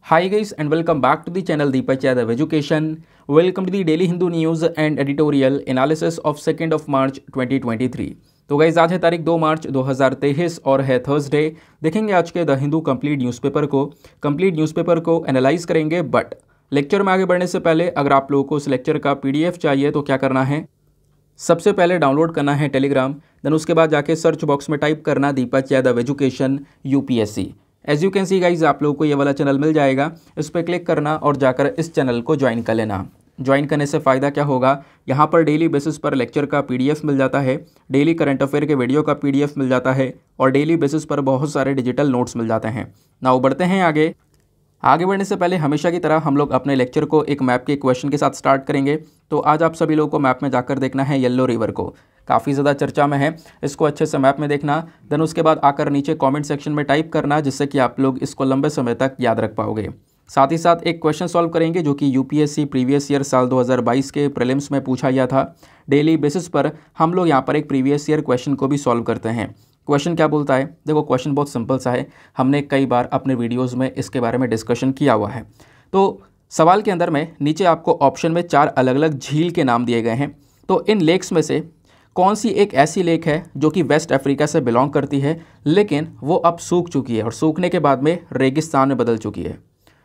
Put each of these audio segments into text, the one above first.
Hi guys and welcome back to the channel Deepak Yadav Education. Welcome to the Daily Hindu News and Editorial Analysis of 2nd of March 2023. तो guys आज है तारीख 2 मार्च 2023 और है Thursday. देखेंगे आज के द हिंदू कंप्लीट न्यूज़पेपर को एनालाइज करेंगे। बट लेक्चर में आगे बढ़ने से पहले अगर आप लोगों को इस लेक्चर का पीडीएफ चाहिए तो क्या करना है, सबसे पहले डाउनलोड करना है टेलीग्राम, देन उसके बाद जाके सर्च बॉक्स में टाइप करना Deepak Yadav education UPSC. As you can see guys आप लोगों को ये वाला चैनल मिल जाएगा, इस पर क्लिक करना और जाकर इस चैनल को ज्वाइन कर लेना। ज्वाइन करने से फ़ायदा क्या होगा, यहाँ पर डेली बेसिस पर लेक्चर का पीडीएफ मिल जाता है, डेली करंट अफेयर के वीडियो का पीडीएफ मिल जाता है और डेली बेसिस पर बहुत सारे डिजिटल नोट्स मिल जाते हैं। नाउ बढ़ते हैं आगे बढ़ने से पहले हमेशा की तरह हम लोग अपने लेक्चर को एक मैप के क्वेश्चन के साथ स्टार्ट करेंगे। तो आज आप सभी लोगों को मैप में जाकर देखना है येलो रिवर को, काफ़ी ज़्यादा चर्चा में है, इसको अच्छे से मैप में देखना। देन उसके बाद आकर नीचे कमेंट सेक्शन में टाइप करना, जिससे कि आप लोग इसको लंबे समय तक याद रख पाओगे। साथ ही साथ एक क्वेश्चन सॉल्व करेंगे जो कि यूपीएससी प्रीवियस ईयर साल 2022 के प्रीलिम्स में पूछा गया था। डेली बेसिस पर हम लोग यहाँ पर एक प्रीवियस ईयर क्वेश्चन को भी सॉल्व करते हैं। क्वेश्चन क्या बोलता है, देखो क्वेश्चन बहुत सिंपल सा है, हमने कई बार अपने वीडियोज़ में इसके बारे में डिस्कशन किया हुआ है। तो सवाल के अंदर में नीचे आपको ऑप्शन में 4 अलग अलग झील के नाम दिए गए हैं। तो इन लेक्स में से कौन सी एक ऐसी लेक है जो कि वेस्ट अफ्रीका से बिलोंग करती है, लेकिन वो अब सूख चुकी है और सूखने के बाद में रेगिस्तान में बदल चुकी है।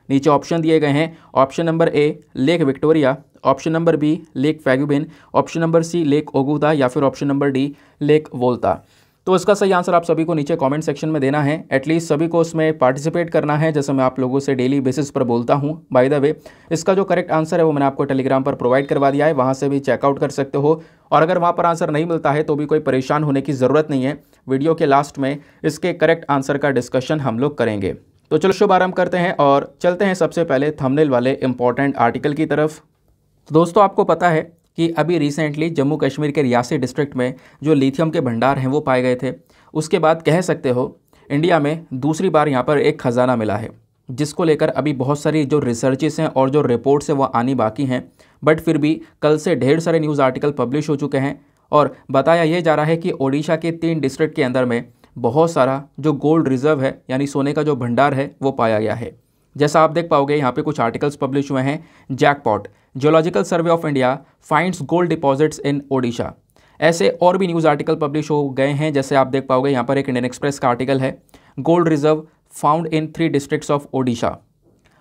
नीचे ऑप्शन दिए गए हैं, option number A lake Victoria, option number B lake Faguibine, option number C lake Oguta या फिर option number D lake Volta. तो इसका सही आंसर आप सभी को नीचे कमेंट सेक्शन में देना है, एटलीस्ट सभी को उसमें पार्टिसिपेट करना है, जैसे मैं आप लोगों से डेली बेसिस पर बोलता हूं। बाय द वे इसका जो करेक्ट आंसर है वो मैंने आपको टेलीग्राम पर प्रोवाइड करवा दिया है, वहां से भी चेकआउट कर सकते हो। और अगर वहां पर आंसर नहीं मिलता है तो भी कोई परेशान होने की ज़रूरत नहीं है, वीडियो के लास्ट में इसके करेक्ट आंसर का डिस्कशन हम लोग करेंगे। तो चलो शुभारंभ करते हैं और चलते हैं सबसे पहले थंबनेल वाले इंपॉर्टेंट आर्टिकल की तरफ। तो दोस्तों आपको पता है कि अभी रिसेंटली जम्मू कश्मीर के रियासी डिस्ट्रिक्ट में जो लिथियम के भंडार हैं वो पाए गए थे। उसके बाद कह सकते हो इंडिया में दूसरी बार यहाँ पर एक खजाना मिला है, जिसको लेकर अभी बहुत सारी जो रिसर्चेस हैं और जो रिपोर्ट्स हैं वो आनी बाकी हैं। बट फिर भी कल से ढेर सारे न्यूज़ आर्टिकल पब्लिश हो चुके हैं और बताया यह जा रहा है कि ओडिशा के 3 डिस्ट्रिक्ट के अंदर में बहुत सारा जो गोल्ड रिजर्व है यानी सोने का जो भंडार है वो पाया गया है। जैसा आप देख पाओगे यहाँ पे कुछ आर्टिकल्स पब्लिश हुए हैं। Jackpot, geological survey of India finds gold deposits in Odisha. ऐसे और भी न्यूज़ आर्टिकल पब्लिश हो गए हैं, जैसे आप देख पाओगे यहाँ पर एक इंडियन एक्सप्रेस का आर्टिकल है, gold reserve found in 3 districts of Odisha.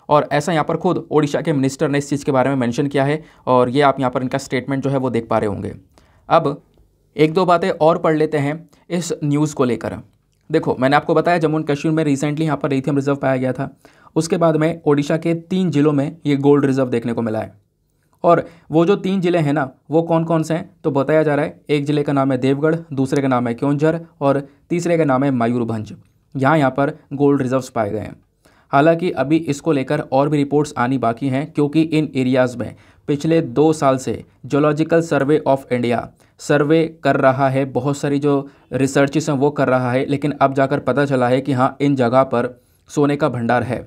और ऐसा यहाँ पर खुद ओडिशा के मिनिस्टर ने इस चीज़ के बारे में मेंशन किया है और ये आप यहाँ पर इनका स्टेटमेंट जो है वो देख पा रहे होंगे। अब एक दो बातें और पढ़ लेते हैं इस न्यूज़ को लेकर। देखो मैंने आपको बताया जम्मू एंड कश्मीर में रिसेंटली यहाँ पर लिथियम रिजर्व पाया गया था, उसके बाद में ओडिशा के 3 जिलों में ये गोल्ड रिजर्व देखने को मिला है। और वो जो 3 जिले हैं ना वो कौन कौन से हैं, तो बताया जा रहा है एक ज़िले का नाम है देवगढ़, दूसरे का नाम है क्योंझर और तीसरे का नाम है मयूरभंज। यहाँ पर गोल्ड रिजर्व्स पाए गए हैं। हालांकि अभी इसको लेकर और भी रिपोर्ट्स आनी बाकी हैं, क्योंकि इन एरियाज़ में पिछले 2 साल से जियोलॉजिकल सर्वे ऑफ इंडिया सर्वे कर रहा है, बहुत सारी जो रिसर्चेस हैं वो कर रहा है, लेकिन अब जाकर पता चला है कि हाँ इन जगह पर सोने का भंडार है।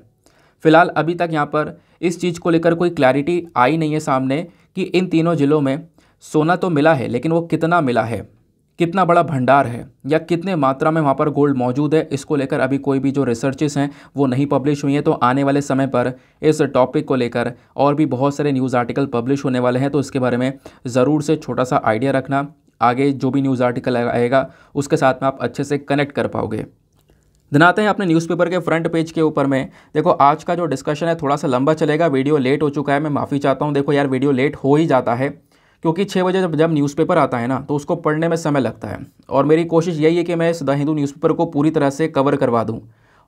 फिलहाल अभी तक यहाँ पर इस चीज़ को लेकर कोई क्लैरिटी आई नहीं है सामने कि इन तीनों ज़िलों में सोना तो मिला है, लेकिन वो कितना मिला है, कितना बड़ा भंडार है या कितने मात्रा में वहाँ पर गोल्ड मौजूद है, इसको लेकर अभी कोई भी जो रिसर्चेस हैं वो नहीं पब्लिश हुई हैं। तो आने वाले समय पर इस टॉपिक को लेकर और भी बहुत सारे न्यूज़ आर्टिकल पब्लिश होने वाले हैं, तो इसके बारे में ज़रूर से छोटा सा आइडिया रखना, आगे जो भी न्यूज़ आर्टिकल आएगा उसके साथ में आप अच्छे से कनेक्ट कर पाओगे। दिन आते हैं अपने न्यूज़पेपर के फ्रंट पेज के ऊपर में। देखो आज का जो डिस्कशन है थोड़ा सा लंबा चलेगा, वीडियो लेट हो चुका है, मैं माफ़ी चाहता हूँ। देखो यार वीडियो लेट हो ही जाता है क्योंकि 6 बजे जब न्यूज़पेपर आता है ना तो उसको पढ़ने में समय लगता है, और मेरी कोशिश यही है कि मैं इस द हिंदू न्यूज़पेपर को पूरी तरह से कवर करवा दूँ।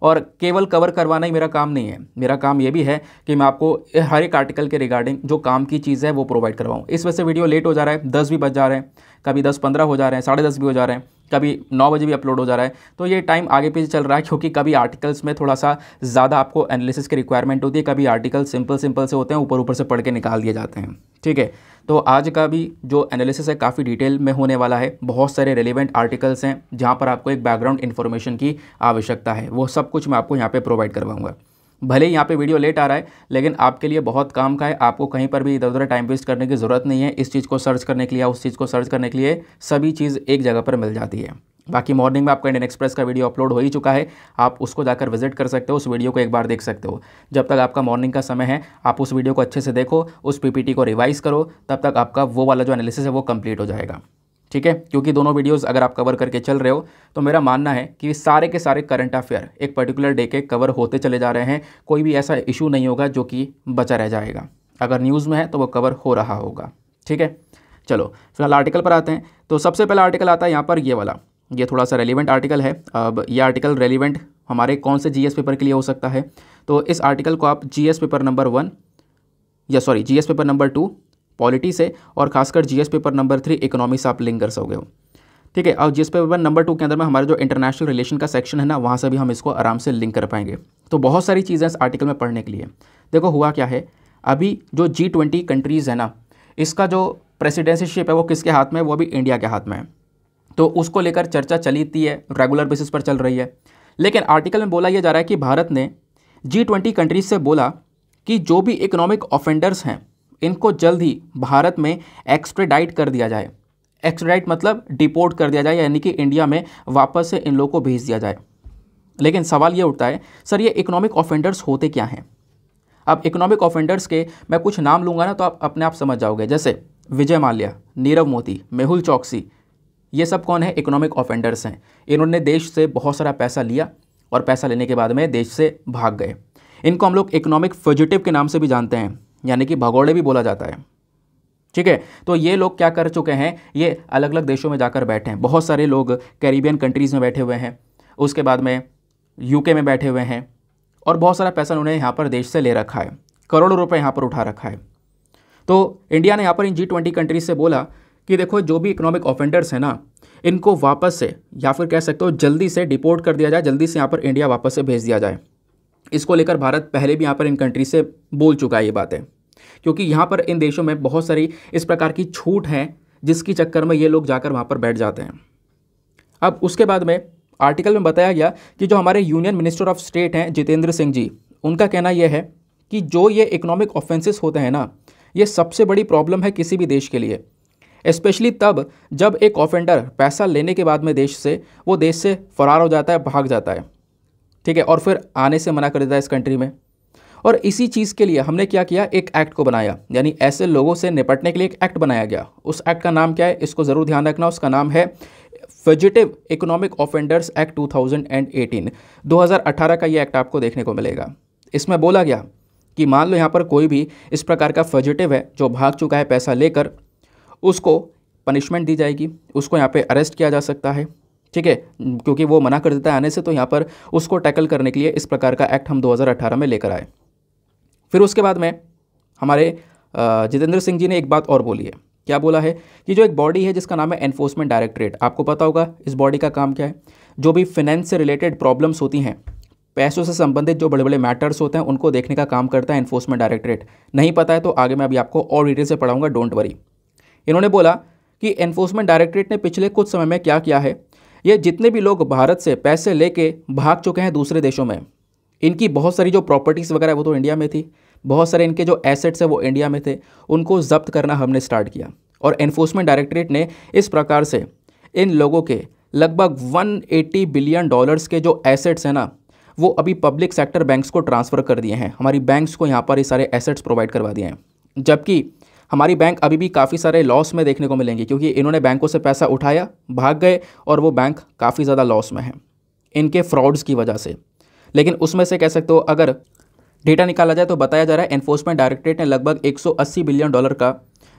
और केवल कवर करवाना ही मेरा काम नहीं है, मेरा काम ये भी है कि मैं आपको हर एक आर्टिकल के रिगार्डिंग जो काम की चीज़ है वो प्रोवाइड करवाऊँ। इस वजह से वीडियो लेट हो जा रहा है, 10 भी बज जा रहे हैं, कभी 10-15 हो जा रहे हैं, 10:30 भी हो जा रहे हैं, कभी 9 बजे भी अपलोड हो जा रहा है। तो ये टाइम आगे पीछे चल रहा है, क्योंकि कभी आर्टिकल्स में थोड़ा सा ज़्यादा आपको एनालिसिस की रिक्वायरमेंट होती है, कभी आर्टिकल सिंपल से होते हैं, ऊपर से पढ़ के निकाल दिए जाते हैं। ठीक है, तो आज का भी जो एनालिसिस है काफ़ी डिटेल में होने वाला है, बहुत सारे रेलिवेंट आर्टिकल्स हैं जहाँ पर आपको एक बैकग्राउंड इन्फॉर्मेशन की आवश्यकता है, वो सब कुछ मैं आपको यहाँ पे प्रोवाइड करवाऊँगा। भले ही यहाँ पे वीडियो लेट आ रहा है, लेकिन आपके लिए बहुत काम का है, आपको कहीं पर भी इधर उधर टाइम वेस्ट करने की ज़रूरत नहीं है। इस चीज़ को सर्च करने के लिए या उस चीज़ को सर्च करने के लिए सभी चीज़ एक जगह पर मिल जाती है। बाकी मॉर्निंग में आपका इंडियन एक्सप्रेस का वीडियो अपलोड हो ही चुका है, आप उसको जाकर विजिट कर सकते हो, उस वीडियो को एक बार देख सकते हो। जब तक आपका मॉर्निंग का समय है आप उस वीडियो को अच्छे से देखो, उस पीपीटी को रिवाइज़ करो, तब तक आपका वो वाला जो एनालिसिस है वो कंप्लीट हो जाएगा। ठीक है, क्योंकि दोनों वीडियोस अगर आप कवर करके चल रहे हो तो मेरा मानना है कि सारे के सारे करंट अफेयर एक पर्टिकुलर डे के कवर होते चले जा रहे हैं। कोई भी ऐसा इशू नहीं होगा जो कि बचा रह जाएगा, अगर न्यूज़ में है तो वो कवर हो रहा होगा। ठीक है, चलो फिलहाल आर्टिकल पर आते हैं। तो सबसे पहला आर्टिकल आता है यहाँ पर ये वाला, ये थोड़ा सा रेलिवेंट आर्टिकल है। अब ये आर्टिकल रेलिवेंट हमारे कौन से जीएस पेपर के लिए हो सकता है, तो इस आर्टिकल को आप जीएस पेपर नंबर 1 या sorry GS paper number 2 polity से और खासकर जीएस पेपर नंबर 3 इकोनॉमी से आप लिंक कर सकोगे हो। ठीक है, और जीएस पेपर नंबर 2 के अंदर में हमारे जो इंटरनेशनल रिलेशन का सेक्शन है ना, वहाँ से भी हम इसको आराम से लिंक कर पाएंगे। तो बहुत सारी चीज़ें इस आर्टिकल में पढ़ने के लिए। देखो हुआ क्या है, अभी जो G20 कंट्रीज़ है ना, इसका जो प्रेसिडेंसीशिप है वो किसके हाथ में है, वो अभी इंडिया के हाथ में है। तो उसको लेकर चर्चा चलती है, रेगुलर बेसिस पर चल रही है। लेकिन आर्टिकल में बोला यह जा रहा है कि भारत ने G20 कंट्रीज से बोला कि जो भी इकोनॉमिक ऑफेंडर्स हैं इनको जल्द ही भारत में एक्स्ट्रेडाइट कर दिया जाए। एक्स्ट्रेडाइट मतलब डिपोर्ट कर दिया जाए, यानी कि इंडिया में वापस से इन लोगों को भेज दिया जाए। लेकिन सवाल ये उठता है, सर ये इकोनॉमिक ऑफेंडर्स होते क्या हैं? अब इकोनॉमिक ऑफेंडर्स के मैं कुछ नाम लूँगा ना तो आप अपने आप समझ जाओगे। जैसे विजय माल्या, नीरव मोदी, मेहुल चौकसी, ये सब कौन है? इकोनॉमिक ऑफेंडर्स हैं। इन्होंने देश से बहुत सारा पैसा लिया और पैसा लेने के बाद में देश से भाग गए। इनको हम लोग इकोनॉमिक फजिटिव के नाम से भी जानते हैं, यानी कि भगौड़े भी बोला जाता है। ठीक है, तो ये लोग क्या कर चुके हैं, ये अलग अलग देशों में जाकर बैठे हैं। बहुत सारे लोग कैरिबियन कंट्रीज़ में बैठे हुए हैं, उसके बाद में यूके में बैठे हुए हैं, और बहुत सारा पैसा उन्होंने यहाँ पर देश से ले रखा है, करोड़ों रुपए यहाँ पर उठा रखा है। तो इंडिया ने यहाँ पर इन G20 कंट्रीज से बोला कि देखो जो भी इकोनॉमिक ऑफेंडर्स हैं ना, इनको वापस से या फिर कह सकते हो जल्दी से डिपोर्ट कर दिया जाए, जल्दी से यहाँ पर इंडिया वापस से भेज दिया जाए। इसको लेकर भारत पहले भी यहाँ पर इन कंट्री से बोल चुका है ये बातें, क्योंकि यहाँ पर इन देशों में बहुत सारी इस प्रकार की छूट हैं जिसकी चक्कर में ये लोग जाकर वहाँ पर बैठ जाते हैं। अब उसके बाद में आर्टिकल में बताया गया कि जो हमारे यूनियन मिनिस्टर ऑफ स्टेट हैं जितेंद्र सिंह जी, उनका कहना यह है कि जो ये इकोनॉमिक ऑफेंसेस होते हैं ना, ये सबसे बड़ी प्रॉब्लम है किसी भी देश के लिए, स्पेशली तब जब एक ऑफेंडर पैसा लेने के बाद में देश से फरार हो जाता है, भाग जाता है। ठीक है, और फिर आने से मना कर देता है इस कंट्री में। और इसी चीज़ के लिए हमने क्या किया, एक एक्ट को बनाया, यानी ऐसे लोगों से निपटने के लिए एक एक्ट बनाया गया। उस एक्ट का नाम क्या है, इसको ज़रूर ध्यान रखना, उसका नाम है फजिटिव इकोनॉमिक ऑफेंडर्स एक्ट 2018। 2018 का ये एक्ट आपको देखने को मिलेगा। इसमें बोला गया कि मान लो यहाँ पर कोई भी इस प्रकार का फजिटिव है जो भाग चुका है पैसा लेकर, उसको पनिशमेंट दी जाएगी, उसको यहाँ पे अरेस्ट किया जा सकता है। ठीक है, क्योंकि वो मना कर देता है आने से, तो यहाँ पर उसको टैकल करने के लिए इस प्रकार का एक्ट हम 2018 में लेकर आए। फिर उसके बाद में हमारे जितेंद्र सिंह जी ने एक बात और बोली है। क्या बोला है कि जो एक बॉडी है जिसका नाम है एनफोर्समेंट डायरेक्टरेट, आपको पता होगा इस बॉडी का काम क्या है। जो भी फाइनेंस से रिलेटेड प्रॉब्लम्स होती हैं, पैसों से संबंधित जो बड़े बड़े मैटर्स होते हैं, उनको देखने का काम करता है एनफोर्समेंट डायरेक्टरेट। नहीं पता है तो आगे मैं अभी आपको और डिटेल से पढ़ाऊंगा, डोंट वरी। इन्होंने बोला कि एनफोर्समेंट डायरेक्टरेट ने पिछले कुछ समय में क्या किया है, ये जितने भी लोग भारत से पैसे लेके भाग चुके हैं दूसरे देशों में, इनकी बहुत सारी जो प्रॉपर्टीज़ वगैरह वो तो इंडिया में थी, बहुत सारे इनके जो एसेट्स है वो इंडिया में थे, उनको जब्त करना हमने स्टार्ट किया। और एनफोर्समेंट डायरेक्टरेट ने इस प्रकार से इन लोगों के लगभग 180 बिलियन डॉलर्स के जो एसेट्स हैं ना, वो अभी पब्लिक सेक्टर बैंक्स को ट्रांसफ़र कर दिए हैं। हमारी बैंक्स को यहाँ पर ये सारे एसेट्स प्रोवाइड करवा दिए हैं, जबकि हमारी बैंक अभी भी काफ़ी सारे लॉस में देखने को मिलेंगी, क्योंकि इन्होंने बैंकों से पैसा उठाया, भाग गए, और वो बैंक काफ़ी ज़्यादा लॉस में है इनके फ्रॉड्स की वजह से। लेकिन उसमें से कह सकते हो अगर डेटा निकाला जाए तो बताया जा रहा है एनफोर्समेंट डायरेक्टरेट ने लगभग 180 बिलियन डॉलर का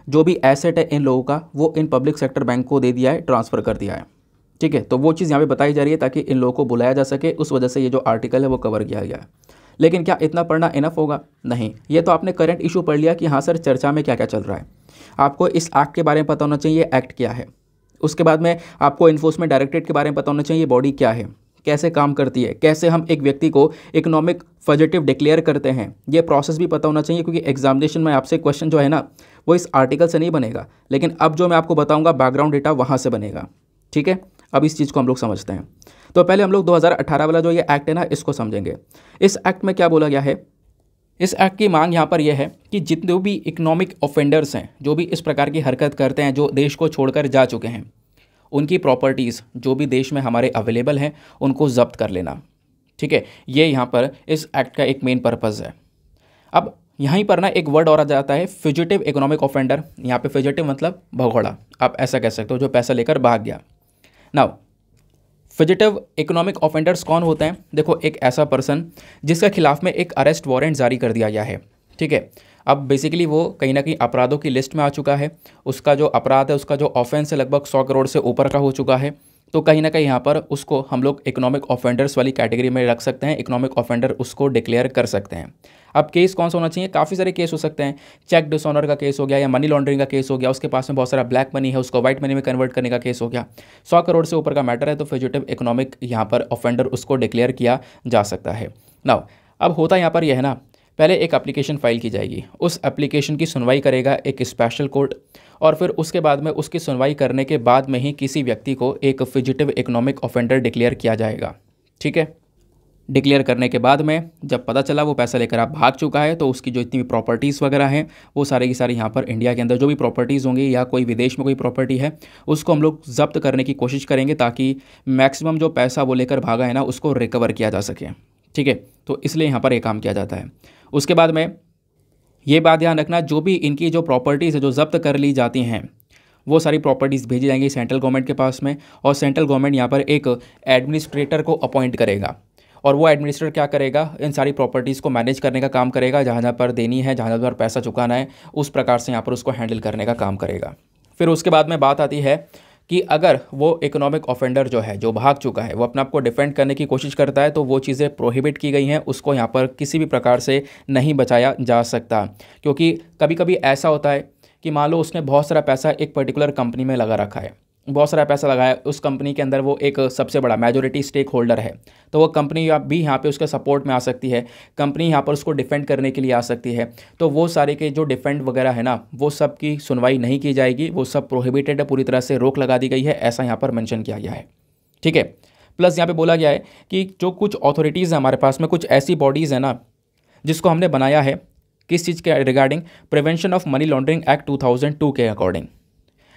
जो भी एसेट है इन लोगों का, वो इन पब्लिक सेक्टर बैंक को दे दिया है, ट्रांसफ़र कर दिया है। ठीक है, तो वो चीज़ यहाँ पे बताई जा रही है ताकि इन लोगों को बुलाया जा सके, उस वजह से ये जो आर्टिकल है वो कवर किया गया है। लेकिन क्या इतना पढ़ना इनफ होगा? नहीं। ये तो आपने करंट इशू पढ़ लिया कि हाँ सर चर्चा में क्या क्या चल रहा है। आपको इस एक्ट के बारे में पता होना चाहिए, एक्ट क्या है। उसके बाद में आपको एनफोर्समेंट डायरेक्टरेट के बारे में पता होना चाहिए, बॉडी क्या है, कैसे काम करती है, कैसे हम एक व्यक्ति को इकोनॉमिक फजिटिव डिक्लेयर करते हैं, ये प्रोसेस भी पता होना चाहिए। क्योंकि एग्जामिनेशन में आपसे क्वेश्चन जो है ना, वो इस आर्टिकल से नहीं बनेगा, लेकिन अब जो मैं आपको बताऊंगा बैकग्राउंड डेटा वहाँ से बनेगा। ठीक है, अब इस चीज़ को हम लोग समझते हैं। तो पहले हम लोग 2018 वाला जो ये एक्ट है ना, इसको समझेंगे। इस एक्ट में क्या बोला गया है, इस एक्ट की मांग यहाँ पर यह है कि जितने भी इकोनॉमिक ऑफेंडर्स हैं, जो भी इस प्रकार की हरकत करते हैं, जो देश को छोड़कर जा चुके हैं, उनकी प्रॉपर्टीज़ जो भी देश में हमारे अवेलेबल हैं उनको जब्त कर लेना। ठीक है, ये यहाँ पर इस एक्ट का एक मेन पर्पज़ है। अब यहीं पर ना एक वर्ड और आ जाता है, फ्यूजिटिव इकोनॉमिक ऑफेंडर। यहाँ पे फ्यूजिटिव मतलब भगोड़ा, आप ऐसा कह सकते हो, जो पैसा लेकर भाग गया। नाउ फ्यूजिटिव इकोनॉमिक ऑफेंडर्स कौन होते हैं? देखो, एक ऐसा पर्सन जिसके खिलाफ में एक अरेस्ट वारंट जारी कर दिया गया है। ठीक है, अब बेसिकली वो कहीं ना कहीं अपराधों की लिस्ट में आ चुका है, उसका जो अपराध है, उसका जो ऑफेंस है लगभग 100 करोड़ से ऊपर का हो चुका है। तो कहीं ना कहीं यहाँ पर उसको हम लोग इकोनॉमिक ऑफेंडर्स वाली कैटेगरी में रख सकते हैं, इकोनॉमिक ऑफेंडर उसको डिक्लेयर कर सकते हैं। अब केस कौन सा होना चाहिए? काफ़ी सारे केस हो सकते हैं। चेक डिसऑनर का केस हो गया, या मनी लॉन्ड्रिंग का केस हो गया, उसके पास में बहुत सारा ब्लैक मनी है, उसको वाइट मनी में कन्वर्ट करने का केस हो गया। 100 करोड़ से ऊपर का मैटर है तो फ्यूजिटिव इकोनॉमिक यहाँ पर ऑफेंडर उसको डिक्लेयर किया जा सकता है। नाउ अब होता यहाँ पर यह है ना, पहले एक एप्लीकेशन फाइल की जाएगी, उस एप्लीकेशन की सुनवाई करेगा एक स्पेशल कोर्ट, और फिर उसके बाद में उसकी सुनवाई करने के बाद में ही किसी व्यक्ति को एक फ्यूजिटिव इकोनॉमिक ऑफेंडर डिक्लेयर किया जाएगा। ठीक है, डिक्लेयर करने के बाद में जब पता चला वो पैसा लेकर आप भाग चुका है, तो उसकी जो इतनी भी प्रॉपर्टीज़ वगैरह हैं वो सारे की सारी यहाँ पर इंडिया के अंदर जो भी प्रॉपर्टीज़ होंगी या कोई विदेश में कोई प्रॉपर्टी है उसको हम लोग जब्त करने की कोशिश करेंगे, ताकि मैक्सिमम जो पैसा वो लेकर भागा है ना उसको रिकवर किया जा सके। ठीक है, तो इसलिए यहाँ पर एक काम किया जाता है। उसके बाद में ये बात ध्यान रखना, जो भी इनकी जो प्रॉपर्टीज़ है जो जब्त कर ली जाती हैं वो सारी प्रॉपर्टीज़ भेजी जाएंगी सेंट्रल गवर्नमेंट के पास में, और सेंट्रल गवर्नमेंट यहाँ पर एक एडमिनिस्ट्रेटर को अपॉइंट करेगा, और वो एडमिनिस्ट्रेटर क्या करेगा, इन सारी प्रॉपर्टीज़ को मैनेज करने का काम करेगा, जहाँ जहाँ पर देनी है, जहाँ जहाँ पर पैसा चुकाना है, उस प्रकार से यहाँ पर उसको हैंडल करने का काम करेगा। फिर उसके बाद में बात आती है कि अगर वो इकोनॉमिक ऑफेंडर जो है, जो भाग चुका है, वो अपने आप को डिफेंड करने की कोशिश करता है, तो वो चीज़ें प्रोहिबिट की गई हैं, उसको यहाँ पर किसी भी प्रकार से नहीं बचाया जा सकता। क्योंकि कभी कभी ऐसा होता है कि मान लो उसने बहुत सारा पैसा एक पर्टिकुलर कंपनी में लगा रखा है, बहुत सारा पैसा लगाया उस कंपनी के अंदर, वो एक सबसे बड़ा मेजॉरिटी स्टेक होल्डर है, तो वो कंपनी भी यहाँ पे उसके सपोर्ट में आ सकती है, कंपनी यहाँ पर उसको डिफेंड करने के लिए आ सकती है। तो वो सारे के जो डिफेंड वगैरह है ना, वो सब की सुनवाई नहीं की जाएगी, वो सब प्रोहिबिटेड है, पूरी तरह से रोक लगा दी गई है, ऐसा यहाँ पर मेंशन किया गया है। ठीक है, प्लस यहाँ पर बोला गया है कि जो कुछ अथॉरिटीज़ है हमारे पास में, कुछ ऐसी बॉडीज़ है ना जिसको हमने बनाया है, किस चीज़ के regarding? Prevention of money laundering act 2002 के अकॉर्डिंग।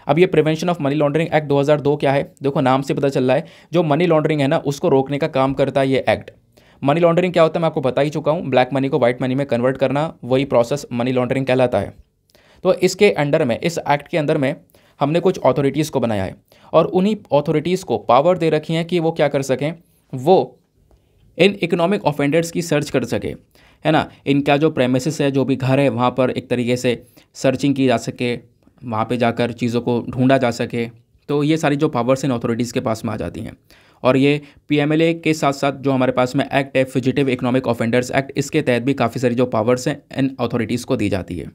अब ये prevention of money laundering act 2002 क्या है? देखो, नाम से पता चल रहा है, जो मनी लॉन्ड्रिंग है ना उसको रोकने का काम करता है ये एक्ट। मनी लॉन्ड्रिंग क्या होता है मैं आपको बता ही चुका हूँ, ब्लैक मनी को वाइट मनी में कन्वर्ट करना, वही प्रोसेस मनी लॉन्ड्रिंग कहलाता है। तो इसके अंडर में, इस एक्ट के अंदर में हमने कुछ अथॉरिटीज़ को बनाया है, और उन्हीं अथॉरिटीज़ को पावर दे रखी है कि वो क्या कर सकें, वो इन इकोनॉमिक ऑफेंडर्स की सर्च कर सके, है ना। इनका जो प्रेमिसेस है, जो भी घर है, वहाँ पर एक तरीके से सर्चिंग की जा सके, वहाँ पे जाकर चीज़ों को ढूंढा जा सके। तो ये सारी जो पावर्स इन अथॉरिटीज़ के पास में आ जाती हैं, और ये पीएमएलए के साथ साथ जो हमारे पास में एक्ट है, फ्यूजिटिव इकोनॉमिक ऑफेंडर्स एक्ट, इसके तहत भी काफ़ी सारी जो पावर्स हैं इन अथॉरिटीज़ को दी जाती है।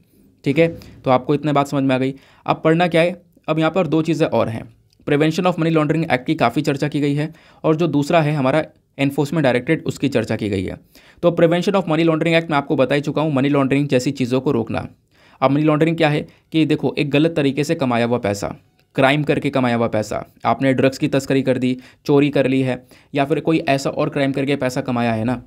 ठीक है, तो आपको इतने बात समझ में आ गई। अब पढ़ना क्या है, अब यहाँ पर दो चीज़ें और हैं। Prevention of money laundering act की काफ़ी चर्चा की गई है, और जो दूसरा है हमारा एनफोर्समेंट डायरेक्टरेट, उसकी चर्चा की गई है। तो prevention of money laundering act मैं आपको बता ही चुका हूँ, मनी लॉन्ड्रिंग जैसी चीज़ों को रोकना। अब मनी लॉन्ड्रिंग क्या है कि देखो, एक गलत तरीके से कमाया हुआ पैसा, क्राइम करके कमाया हुआ पैसा, आपने ड्रग्स की तस्करी कर दी, चोरी कर ली है, या फिर कोई ऐसा और क्राइम करके पैसा कमाया है ना,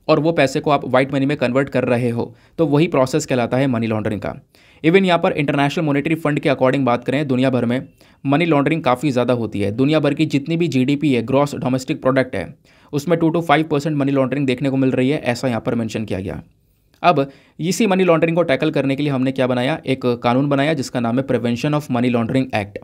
और वो पैसे को आप वाइट मनी में कन्वर्ट कर रहे हो, तो वही प्रोसेस कहलाता है मनी लॉन्ड्रिंग का। इवन यहाँ पर इंटरनेशनल मॉनेटरी फंड के अकॉर्डिंग बात करें, दुनिया भर में मनी लॉन्ड्रिंग काफ़ी ज़्यादा होती है। दुनिया भर की जितनी भी जीडीपी है, ग्रॉस डोमेस्टिक प्रोडक्ट है, उसमें 2 to 5% मनी लॉन्ड्रिंग देखने को मिल रही है, ऐसा यहाँ पर मेंशन किया गया। अब इसी मनी लॉन्ड्रिंग को टैकल करने के लिए हमने क्या बनाया, एक कानून बनाया जिसका नाम है prevention of money laundering act.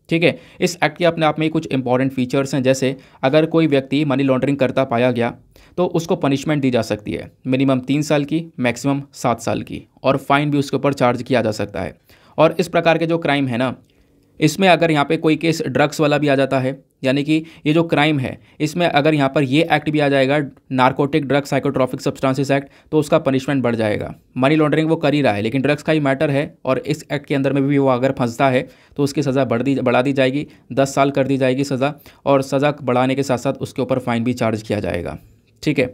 ठीक है, इस एक्ट के अपने आप में ही कुछ इंपॉर्टेंट फीचर्स हैं, जैसे अगर कोई व्यक्ति मनी लॉन्ड्रिंग करता पाया गया तो उसको पनिशमेंट दी जा सकती है, मिनिमम 3 साल की, मैक्सिमम 7 साल की, और फाइन भी उसके ऊपर चार्ज किया जा सकता है। और इस प्रकार के जो क्राइम है ना, इसमें अगर यहाँ पे कोई केस ड्रग्स वाला भी आ जाता है, यानी कि ये जो क्राइम है इसमें अगर यहाँ पर ये एक्ट भी आ जाएगा, narcotic drug psychotropic substances act, तो उसका पनिशमेंट बढ़ जाएगा। मनी लॉन्ड्रिंग वो कर ही रहा है, लेकिन ड्रग्स का ही मैटर है, और इस एक्ट के अंदर में भी वो अगर फंसता है तो उसकी सज़ा बढ़ा दी जाएगी, 10 साल कर दी जाएगी सज़ा, और सज़ा बढ़ाने के साथ साथ उसके ऊपर फाइन भी चार्ज किया जाएगा। ठीक है,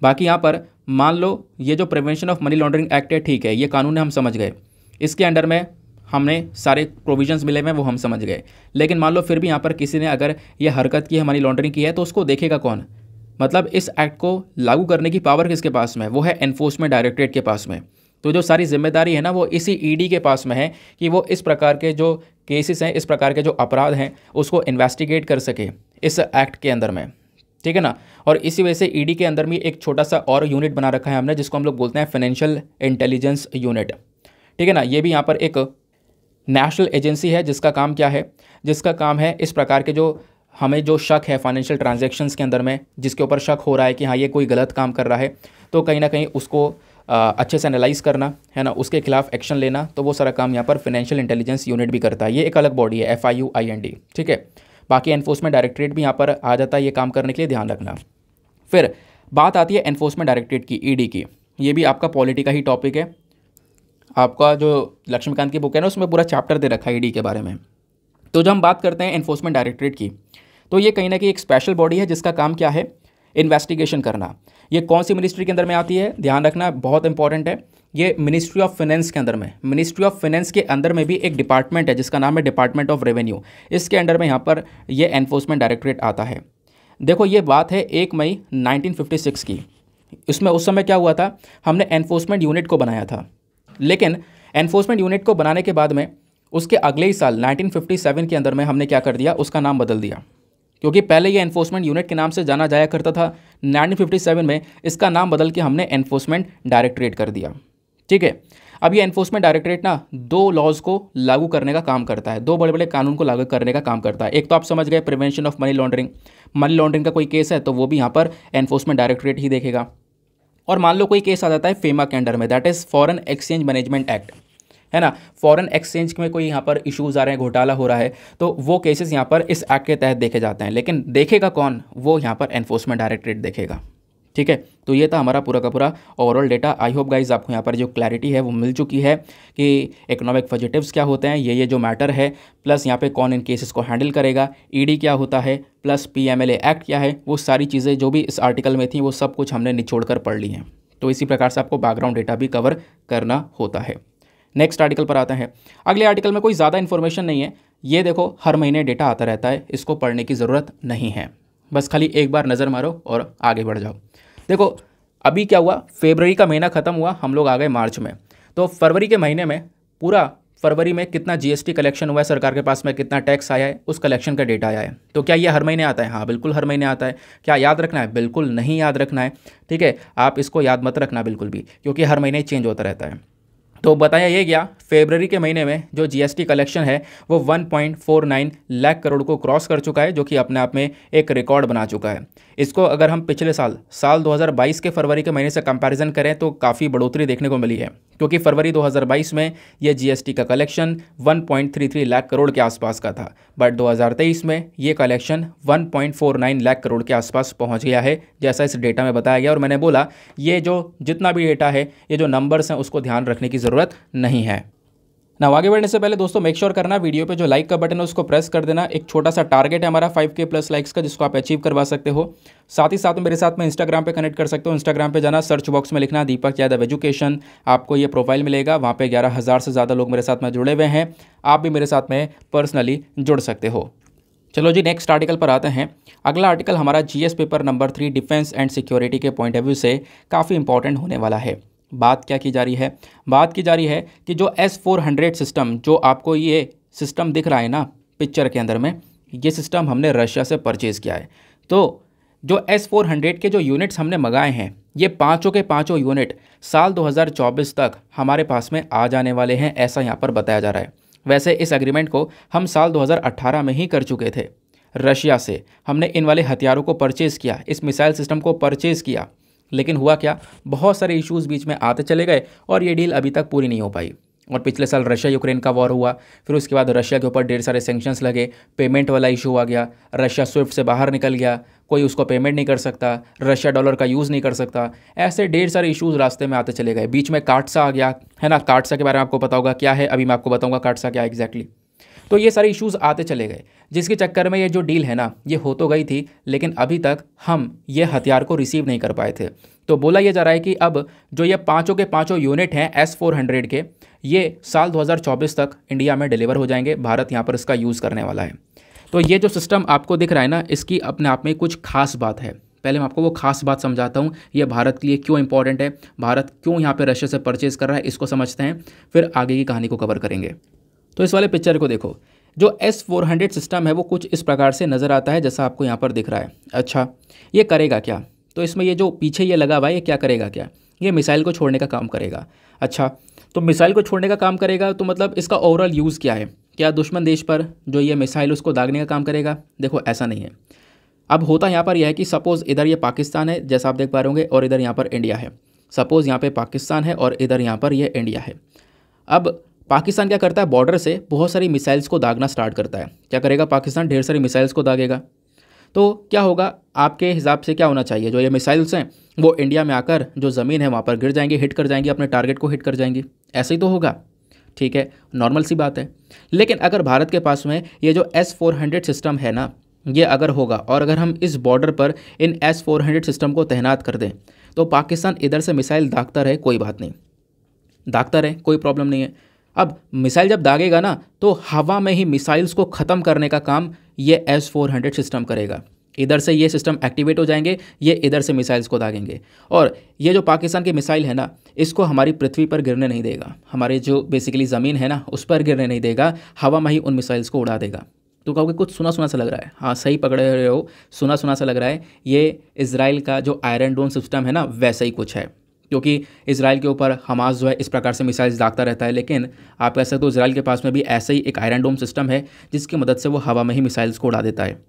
बाकी यहाँ पर मान लो ये जो prevention of money laundering act है, ठीक है, ये कानून है, हम समझ गए, इसके अंडर में हमने सारे प्रोविजंस मिले हुए हैं, वो हम समझ गए। लेकिन मान लो फिर भी यहाँ पर किसी ने अगर ये हरकत की है, मनी लॉन्ड्रिंग की है, तो उसको देखेगा कौन? मतलब इस एक्ट को लागू करने की पावर किसके पास में है? वो है एनफोर्समेंट डायरेक्टरेट के पास में। तो जो सारी जिम्मेदारी है ना वो इसी ईडी के पास में है कि वो इस प्रकार के जो केसेस हैं, इस प्रकार के जो अपराध हैं उसको इन्वेस्टिगेट कर सके इस एक्ट के अंदर में, ठीक है ना। और इसी वजह से ईडी के अंदर में एक छोटा सा और यूनिट बना रखा है हमने, जिसको हम लोग बोलते हैं फाइनेंशियल इंटेलिजेंस यूनिट, ठीक है ना। ये भी यहाँ पर एक नेशनल एजेंसी है जिसका काम क्या है, जिसका काम है इस प्रकार के जो हमें जो शक है फाइनेंशियल ट्रांजैक्शंस के अंदर में, जिसके ऊपर शक हो रहा है कि हाँ ये कोई गलत काम कर रहा है, तो कहीं ना कहीं उसको अच्छे से एनालाइज करना है ना, उसके खिलाफ एक्शन लेना, तो वो सारा काम यहाँ पर फाइनेंशियल इंटेलिजेंस यूनिट भी करता है। ये एक अलग बॉडी है, FIUIND, ठीक है। बाकी एनफोर्समेंट डायरेक्टरेट भी यहाँ पर आ जाता है ये काम करने के लिए, ध्यान रखना। फिर बात आती है एनफोर्समेंट डायरेक्टरेट की, ईडी की। ये भी आपका पॉलिटी का ही टॉपिक है। आपका जो लक्ष्मीकांत की बुक है ना उसमें पूरा चैप्टर दे रखा है ईडी के बारे में। तो जब हम बात करते हैं एनफोर्समेंट डायरेक्टरेट की, तो ये कहीं ना कहीं एक स्पेशल बॉडी है जिसका काम क्या है, इन्वेस्टिगेशन करना। ये कौन सी मिनिस्ट्री के अंदर में आती है, ध्यान रखना, बहुत इंपॉर्टेंट है। ये मिनिस्ट्री ऑफ फाइनेंस के अंदर में, मिनिस्ट्री ऑफ फाइनेंस के अंदर में भी एक डिपार्टमेंट है जिसका नाम है डिपार्टमेंट ऑफ रेवेन्यू। इसके अंडर में यहाँ पर ये एनफोर्समेंट डायरेक्टरेट आता है। देखो ये बात है 1 मई 1956 की। इसमें उस समय क्या हुआ था, हमने एनफोर्समेंट यूनिट को बनाया था, लेकिन एनफोर्समेंट यूनिट को बनाने के बाद में उसके अगले ही साल 1957 के अंदर में हमने क्या कर दिया, उसका नाम बदल दिया। क्योंकि पहले ये एनफोर्समेंट यूनिट के नाम से जाना जाया करता था, 1957 में इसका नाम बदल के हमने एनफोर्समेंट डायरेक्टरेट कर दिया, ठीक है। अब ये एनफोर्समेंट डायरेक्टरेट ना 2 लॉज को लागू करने का काम करता है, 2 बड़े बड़े कानून को लागू करने का काम करता है। एक तो आप समझ गए prevention of money laundering, money laundering का कोई केस है तो वो भी यहाँ पर एनफोर्समेंट डायरेक्टरेट ही देखेगा। और मान लो कोई केस आ जाता है फेमा के अंडर में, that is foreign exchange management act, है ना। फॉरेन एक्सचेंज में कोई यहाँ पर इश्यूज़ आ रहे हैं, घोटाला हो रहा है, तो वो केसेस यहाँ पर इस एक्ट के तहत देखे जाते हैं। लेकिन देखेगा कौन, वो यहाँ पर एनफोर्समेंट डायरेक्टरेट देखेगा, ठीक है। तो ये था हमारा पूरा का पूरा overall data. I hope guys आपको यहाँ पर जो क्लैरिटी है वो मिल चुकी है कि इकोनॉमिक फजिटिव्स क्या होते हैं, ये जो मैटर है, प्लस यहाँ पे कौन इन केसेस को हैंडल करेगा, ईडी क्या होता है, प्लस PMLA एक्ट क्या है, वो सारी चीज़ें जो भी इस आर्टिकल में थी वो सब कुछ हमने निचोड़ कर पढ़ ली हैं। तो इसी प्रकार से आपको बैकग्राउंड डेटा भी कवर करना होता है। नेक्स्ट आर्टिकल पर आते हैं। अगले आर्टिकल में कोई ज़्यादा इन्फॉर्मेशन नहीं है, ये देखो हर महीने डेटा आता रहता है, इसको पढ़ने की ज़रूरत नहीं है, बस खाली एक बार नज़र मारो और आगे बढ़ जाओ। देखो अभी क्या हुआ, फरवरी का महीना ख़त्म हुआ, हम लोग आ गए मार्च में। तो फरवरी के महीने में पूरा फरवरी में कितना GST कलेक्शन हुआ है सरकार के पास में, कितना टैक्स आया है, उस कलेक्शन का डेटा आया है। तो क्या ये हर महीने आता है? हाँ बिल्कुल हर महीने आता है। क्या याद रखना है? बिल्कुल नहीं याद रखना है, ठीक है। आप इसको याद मत रखना बिल्कुल भी, क्योंकि हर महीने चेंज होता रहता है। तो बताया ये गया फरवरी के महीने में जो GST कलेक्शन है वो 1.49 लाख करोड़ को क्रॉस कर चुका है, जो कि अपने आप में एक रिकॉर्ड बना चुका है। इसको अगर हम पिछले साल 2022 के फरवरी के महीने से कंपैरिजन करें तो काफ़ी बढ़ोतरी देखने को मिली है, क्योंकि फरवरी 2022 में ये GST का कलेक्शन 1.33 लाख करोड़ के आसपास का था, बट 2023 में ये कलेक्शन 1.49 लाख करोड़ के आसपास पहुंच गया है, जैसा इस डेटा में बताया गया। और मैंने बोला ये जो जितना भी डेटा है, ये जो नंबर्स हैं, उसको ध्यान रखने की ज़रूरत नहीं है ना। आगे बढ़ने से पहले दोस्तों मेक श्योर करना वीडियो पे जो लाइक का बटन है उसको प्रेस कर देना। एक छोटा सा टारगेट है हमारा 5K प्लस लाइक्स का, जिसको आप अचीव करवा सकते हो। साथ ही साथ में मेरे साथ में इंस्टाग्राम पे कनेक्ट कर सकते हो। इंस्टाग्राम पे जाना, सर्च बॉक्स में लिखना दीपक यादव एजुकेशन, आपको ये प्रोफाइल मिलेगा। वहाँ पे 11,000 से ज़्यादा लोग मेरे साथ में जुड़े हुए हैं। आप भी मेरे साथ में पर्सनली जुड़ सकते हो। चलो जी नेक्स्ट आर्टिकल पर आते हैं। अगला आर्टिकल हमारा GS paper number 3 defence and security के पॉइंट ऑफ व्यू से काफ़ी इंपॉर्टेंट होने वाला है। बात क्या की जा रही है? बात की जा रही है कि जो S-400 सिस्टम, जो आपको ये सिस्टम दिख रहा है ना पिक्चर के अंदर में, ये सिस्टम हमने रशिया से परचेज़ किया है। तो जो S-400 के जो यूनिट्स हमने मंगाए हैं, ये पाँचों के पाँचों यूनिट साल 2024 तक हमारे पास में आ जाने वाले हैं, ऐसा यहाँ पर बताया जा रहा है। वैसे इस एग्रीमेंट को हम साल 2018 में ही कर चुके थे। रशिया से हमने इन वाले हथियारों को परचेज़ किया, इस मिसाइल सिस्टम को परचेज़ किया, लेकिन हुआ क्या, बहुत सारे इश्यूज़ बीच में आते चले गए और ये डील अभी तक पूरी नहीं हो पाई। और पिछले साल रशिया यूक्रेन का वॉर हुआ, फिर उसके बाद रशिया के ऊपर ढेर सारे सैंक्शंस लगे, पेमेंट वाला इशू आ गया, रशिया स्विफ्ट से बाहर निकल गया, कोई उसको पेमेंट नहीं कर सकता, रशिया डॉलर का यूज़ नहीं कर सकता, ऐसे ढेर सारे इश्यूज़ रास्ते में आते चले गए। बीच में काटसा आ गया, है ना। काटसा के बारे में आपको पता होगा क्या है, अभी मैं आपको बताऊँगा काटसा क्या है एग्जैक्टली। तो ये सारे इश्यूज़ आते चले गए, जिसके चक्कर में ये जो डील है ना, ये हो तो गई थी, लेकिन अभी तक हम ये हथियार को रिसीव नहीं कर पाए थे। तो बोला ये जा रहा है कि अब जो ये पाँचों के पाँचों यूनिट हैं S-400 के, ये साल 2024 तक इंडिया में डिलीवर हो जाएंगे। भारत यहाँ पर इसका यूज़ करने वाला है। तो ये जो सिस्टम आपको दिख रहा है ना, इसकी अपने आप में कुछ खास बात है। पहले मैं आपको वो खास बात समझाता हूँ, ये भारत के लिए क्यों इंपॉर्टेंट है, भारत क्यों यहाँ पे रशिया से परचेज कर रहा है, इसको समझते हैं, फिर आगे की कहानी को कवर करेंगे। तो इस वाले पिक्चर को देखो, जो S-400 सिस्टम है वो कुछ इस प्रकार से नज़र आता है जैसा आपको यहाँ पर दिख रहा है। अच्छा, ये करेगा क्या? तो इसमें ये जो पीछे ये लगा हुआ है ये क्या करेगा, क्या ये मिसाइल को छोड़ने का काम करेगा। अच्छा, तो मिसाइल को छोड़ने का काम करेगा तो मतलब इसका ओवरऑल यूज़ क्या है? क्या दुश्मन देश पर जो ये मिसाइल उसको दागने का काम करेगा? देखो ऐसा नहीं है। अब होता यहाँ पर यह है कि सपोज़ इधर ये पाकिस्तान है जैसा आप देख पा रहे होंगे, और इधर यहाँ पर इंडिया है। सपोज़ यहाँ पे पाकिस्तान है और इधर यहाँ पर ये इंडिया है। अब पाकिस्तान क्या करता है, बॉर्डर से बहुत सारी मिसाइल्स को दागना स्टार्ट करता है। क्या करेगा पाकिस्तान? ढेर सारी मिसाइल्स को दागेगा। तो क्या होगा आपके हिसाब से, क्या होना चाहिए? जो ये मिसाइल्स हैं वो इंडिया में आकर जो ज़मीन है वहाँ पर गिर जाएंगी, हिट कर जाएंगी, अपने टारगेट को हिट कर जाएंगी। ऐसे ही तो होगा, ठीक है, नॉर्मल सी बात है। लेकिन अगर भारत के पास में ये जो S-400 सिस्टम है ना, ये अगर होगा और अगर हम इस बॉर्डर पर इन S-400 सिस्टम को तैनात कर दें तो पाकिस्तान इधर से मिसाइल दागता रहे, कोई बात नहीं, दागता रहे, कोई प्रॉब्लम नहीं है। अब मिसाइल जब दागेगा ना तो हवा में ही मिसाइल्स को ख़त्म करने का काम ये S-400 सिस्टम करेगा। इधर से ये सिस्टम एक्टिवेट हो जाएंगे, ये इधर से मिसाइल्स को दागेंगे, और ये जो पाकिस्तान की मिसाइल है ना इसको हमारी पृथ्वी पर गिरने नहीं देगा, हमारे जो बेसिकली ज़मीन है ना उस पर गिरने नहीं देगा, हवा में ही उन मिसाइल्स को उड़ा देगा। तो कहोगे कुछ सुना सुना सा लग रहा है। हाँ सही पकड़े रहे हो, सुना सुना सा लग रहा है। ये इजराइल का जो आयरन डोम सिस्टम है ना वैसा ही कुछ है, क्योंकि इजराइल के ऊपर हमास जो है इस प्रकार से मिसाइल्स दागता रहता है। लेकिन आप कह सकते हो इजराइल के पास में भी ऐसा ही एक आयरन डोम सिस्टम है जिसकी मदद से वो हवा में ही मिसाइल्स को उड़ा देता है।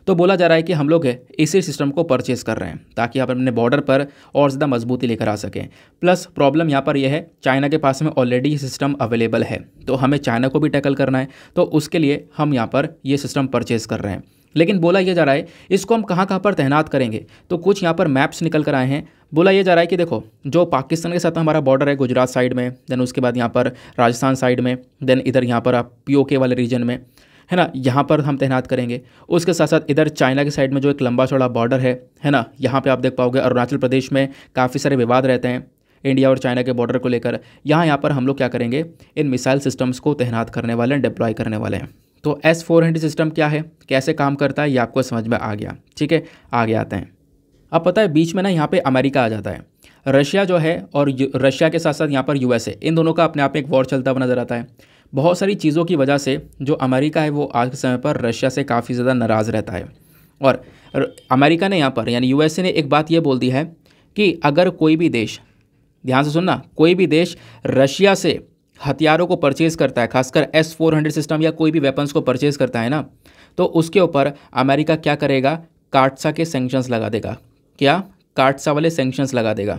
तो बोला जा रहा है कि हम लोग इसी सिस्टम को परचेज़ कर रहे हैं ताकि आप अपने बॉर्डर पर और ज़्यादा मजबूती लेकर आ सकें। प्लस प्रॉब्लम यहाँ पर यह है, चाइना के पास में ऑलरेडी ये सिस्टम अवेलेबल है, तो हमें चाइना को भी टैकल करना है, तो उसके लिए हम यहाँ पर ये सिस्टम परचेज़ कर रहे हैं। लेकिन बोला यह जा रहा है इसको हम कहाँ कहाँ पर तैनात करेंगे, तो कुछ यहाँ पर मैप्स निकल कर आए हैं। बोला यह जा रहा है कि देखो जो पाकिस्तान के साथ हमारा बॉर्डर है गुजरात साइड में, देन उसके बाद यहाँ पर राजस्थान साइड में, देन इधर यहाँ पर आप POK वाले रीजन में है ना, यहाँ पर हम तैनात करेंगे। उसके साथ साथ इधर चाइना की साइड में जो एक लंबा चौड़ा बॉर्डर है ना, यहाँ पे आप देख पाओगे अरुणाचल प्रदेश में काफ़ी सारे विवाद रहते हैं इंडिया और चाइना के बॉर्डर को लेकर। यहाँ पर हम लोग क्या करेंगे, इन मिसाइल सिस्टम्स को तैनात करने वाले हैं, डिप्लॉय करने वाले हैं। तो S-400 सिस्टम क्या है, कैसे काम करता है, ये आपको समझ में आ गया। ठीक है, आगे आते हैं। अब पता है बीच में ना यहाँ पे अमेरिका आ जाता है। रशिया जो है और रशिया के साथ साथ यहाँ पर USA, इन दोनों का अपने आप में एक वॉर चलता हुआ नजर आता है। बहुत सारी चीज़ों की वजह से जो अमेरिका है वो आज के समय पर रशिया से काफ़ी ज़्यादा नाराज़ रहता है। और अमेरिका ने यहाँ पर यानी USA ने एक बात ये बोल दी है कि अगर कोई भी देश, ध्यान से सुनना, कोई भी देश रशिया से हथियारों को परचेज़ करता है, खासकर S-400 सिस्टम या कोई भी वेपन्स को परचेज़ करता है ना, तो उसके ऊपर अमेरिका क्या करेगा, काटसा के सैंक्शंस लगा देगा। क्या? काटसा वाले सैंक्शंस लगा देगा।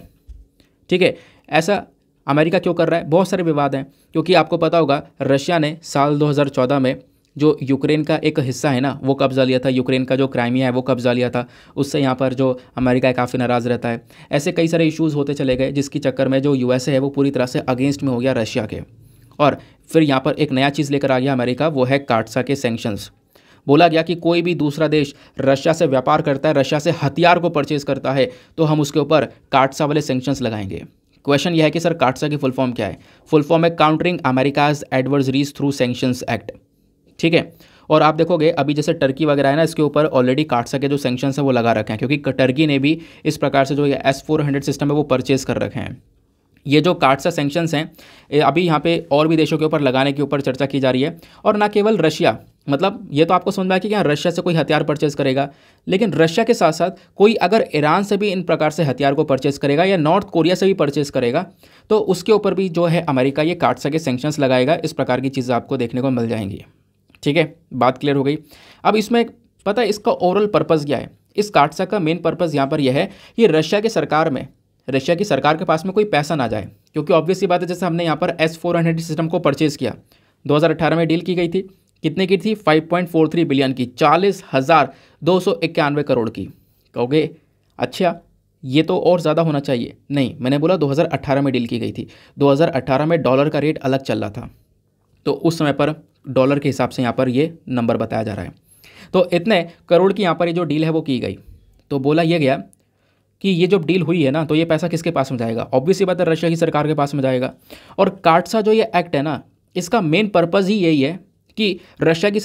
ठीक है, ऐसा अमेरिका क्यों कर रहा है? बहुत सारे विवाद हैं, क्योंकि आपको पता होगा रशिया ने साल 2014 में जो यूक्रेन का एक हिस्सा है ना वो कब्जा लिया था, यूक्रेन का जो क्राइमिया है वो कब्जा लिया था। उससे यहाँ पर जो अमेरिका काफ़ी नाराज़ रहता है। ऐसे कई सारे इश्यूज़ होते चले गए जिसके चक्कर में जो USA है वो पूरी तरह से अगेंस्ट में हो गया रशिया के। और फिर यहाँ पर एक नया चीज़ लेकर आ गया अमेरिका, वो है काटसा के सैंक्शंस। बोला गया कि कोई भी दूसरा देश रशिया से व्यापार करता है, रशिया से हथियार को परचेज़ करता है, तो हम उसके ऊपर काटसा वाले सैंक्शंस लगाएंगे। क्वेश्चन यह है कि सर काटसा की फुल फॉर्म क्या है? फुल फॉर्म है countering America's adversaries through sanctions act. ठीक है, और आप देखोगे अभी जैसे टर्की वगैरह है ना, इसके ऊपर ऑलरेडी काटसा के जो सैंक्शंस है वो लगा रखे हैं, क्योंकि टर्की ने भी इस प्रकार से जो ये S-400 सिस्टम है वो परचेज़ कर रखे हैं। ये जो काटसा सैंक्शंस हैं अभी यहाँ पे और भी देशों के ऊपर लगाने के ऊपर चर्चा की जा रही है, और ना केवल रशिया, मतलब ये तो आपको समझ में आया कि क्या रशिया से कोई हथियार परचेज़ करेगा, लेकिन रशिया के साथ साथ कोई अगर ईरान से भी इन प्रकार से हथियार को परचेज़ करेगा या नॉर्थ कोरिया से भी परचेज़ करेगा, तो उसके ऊपर भी जो है अमेरिका ये काटसा के सैंक्शंस लगाएगा। इस प्रकार की चीज़ें आपको देखने को मिल जाएंगी। ठीक है, बात क्लियर हो गई। अब इसमें पता है इसका ओवरऑल पर्पज़ क्या है? इस काटसा का मेन पर्पज़ यहाँ पर यह है कि रशिया की सरकार के पास में कोई पैसा ना जाए, क्योंकि ऑब्वियस सी बात है, जैसे हमने यहाँ पर S-400 सिस्टम को परचेज़ किया, 2018 में डील की गई थी, कितने की थी? 5.43 बिलियन की, 40,291 करोड़ की। कहोगे अच्छा ये तो और ज़्यादा होना चाहिए। नहीं, मैंने बोला 2018 में डील की गई थी। 2018 में डॉलर का रेट अलग चल रहा था, तो उस समय पर डॉलर के हिसाब से यहाँ पर ये नंबर बताया जा रहा है। तो इतने करोड़ की यहाँ पर ये जो डील है वो की गई। तो बोला यह गया कि ये जो डील हुई है ना, तो ये पैसा किसके पास में जाएगा? ऑब्वियसली बात है रशिया की सरकार के पास में जाएगा। और काटसा जो ये एक्ट है ना, इसका मेन पर्पज़ ही यही है कि रशिया की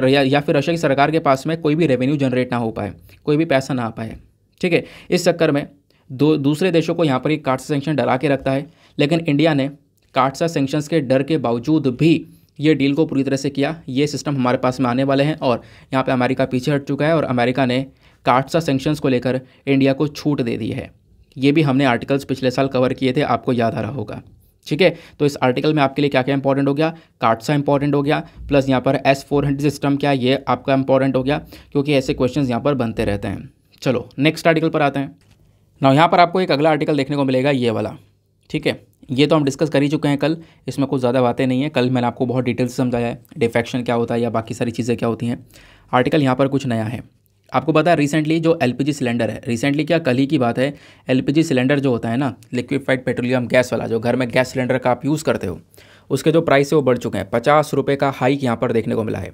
या फिर रशिया की सरकार के पास में कोई भी रेवेन्यू जनरेट ना हो पाए, कोई भी पैसा ना आ पाए। ठीक है, इस चक्कर में दूसरे देशों को यहाँ पर एक काटसा सेंक्शन डरा के रखता है, लेकिन इंडिया ने काटसा सेंक्शंस के डर के बावजूद भी ये डील को पूरी तरह से किया। ये सिस्टम हमारे पास में आने वाले हैं और यहाँ पे अमेरिका पीछे हट चुका है और अमेरिका ने काटसा सेंक्शंस को लेकर इंडिया को छूट दे दी है। ये भी हमने आर्टिकल्स पिछले साल कवर किए थे, आपको याद आ रहा होगा। ठीक है, तो इस आर्टिकल में आपके लिए क्या क्या इंपॉर्टेंट हो गया, काटसा इंपॉर्टेंट हो गया, प्लस यहाँ पर S-400 सिस्टम क्या ये आपका इंपॉर्टेंट हो गया, क्योंकि ऐसे क्वेश्चंस यहाँ पर बनते रहते हैं। चलो नेक्स्ट आर्टिकल पर आते हैं। ना यहाँ पर आपको एक अगला आर्टिकल देखने को मिलेगा, ये वाला। ठीक है, ये तो हम डिस्कस कर ही चुके हैं कल, इसमें कुछ ज़्यादा बातें नहीं है। कल मैंने आपको बहुत डिटेल से समझाया है डिफेक्शन क्या होता है या बाकी सारी चीज़ें क्या होती हैं। आर्टिकल यहाँ पर कुछ नया है। आपको पता है रिसेंटली जो LPG सिलेंडर है, रिसेंटली क्या कल ही की बात है, LPG सिलेंडर जो होता है ना, लिक्विफाइड पेट्रोलियम गैस वाला, जो घर में गैस सिलेंडर का आप यूज़ करते हो, उसके जो प्राइस है वो बढ़ चुके हैं। 50 रुपये का हाइक यहाँ पर देखने को मिला है।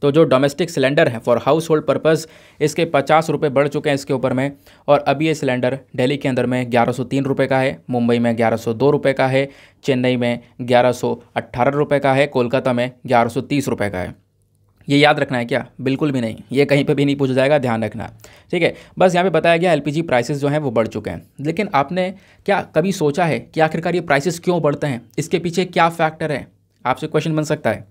तो जो डोमेस्टिक सिलेंडर है फॉर हाउस होल्ड पर्पज़, इसके 50 रुपये बढ़ चुके हैं इसके ऊपर में। और अभी ये सिलेंडर दिल्ली के अंदर में 1103 रुपये का है, मुंबई में 1102 रुपये का है, चेन्नई में 1118 रुपये का है, कोलकाता में 1130 रुपये का है। ये याद रखना है क्या? बिल्कुल भी नहीं, ये कहीं पे भी नहीं पूछा जाएगा, ध्यान रखना। ठीक है, बस यहाँ पे बताया गया LPG प्राइसेस जो हैं वो बढ़ चुके हैं। लेकिन आपने क्या कभी सोचा है कि आखिरकार ये प्राइसेस क्यों बढ़ते हैं, इसके पीछे क्या फैक्टर है? आपसे क्वेश्चन बन सकता है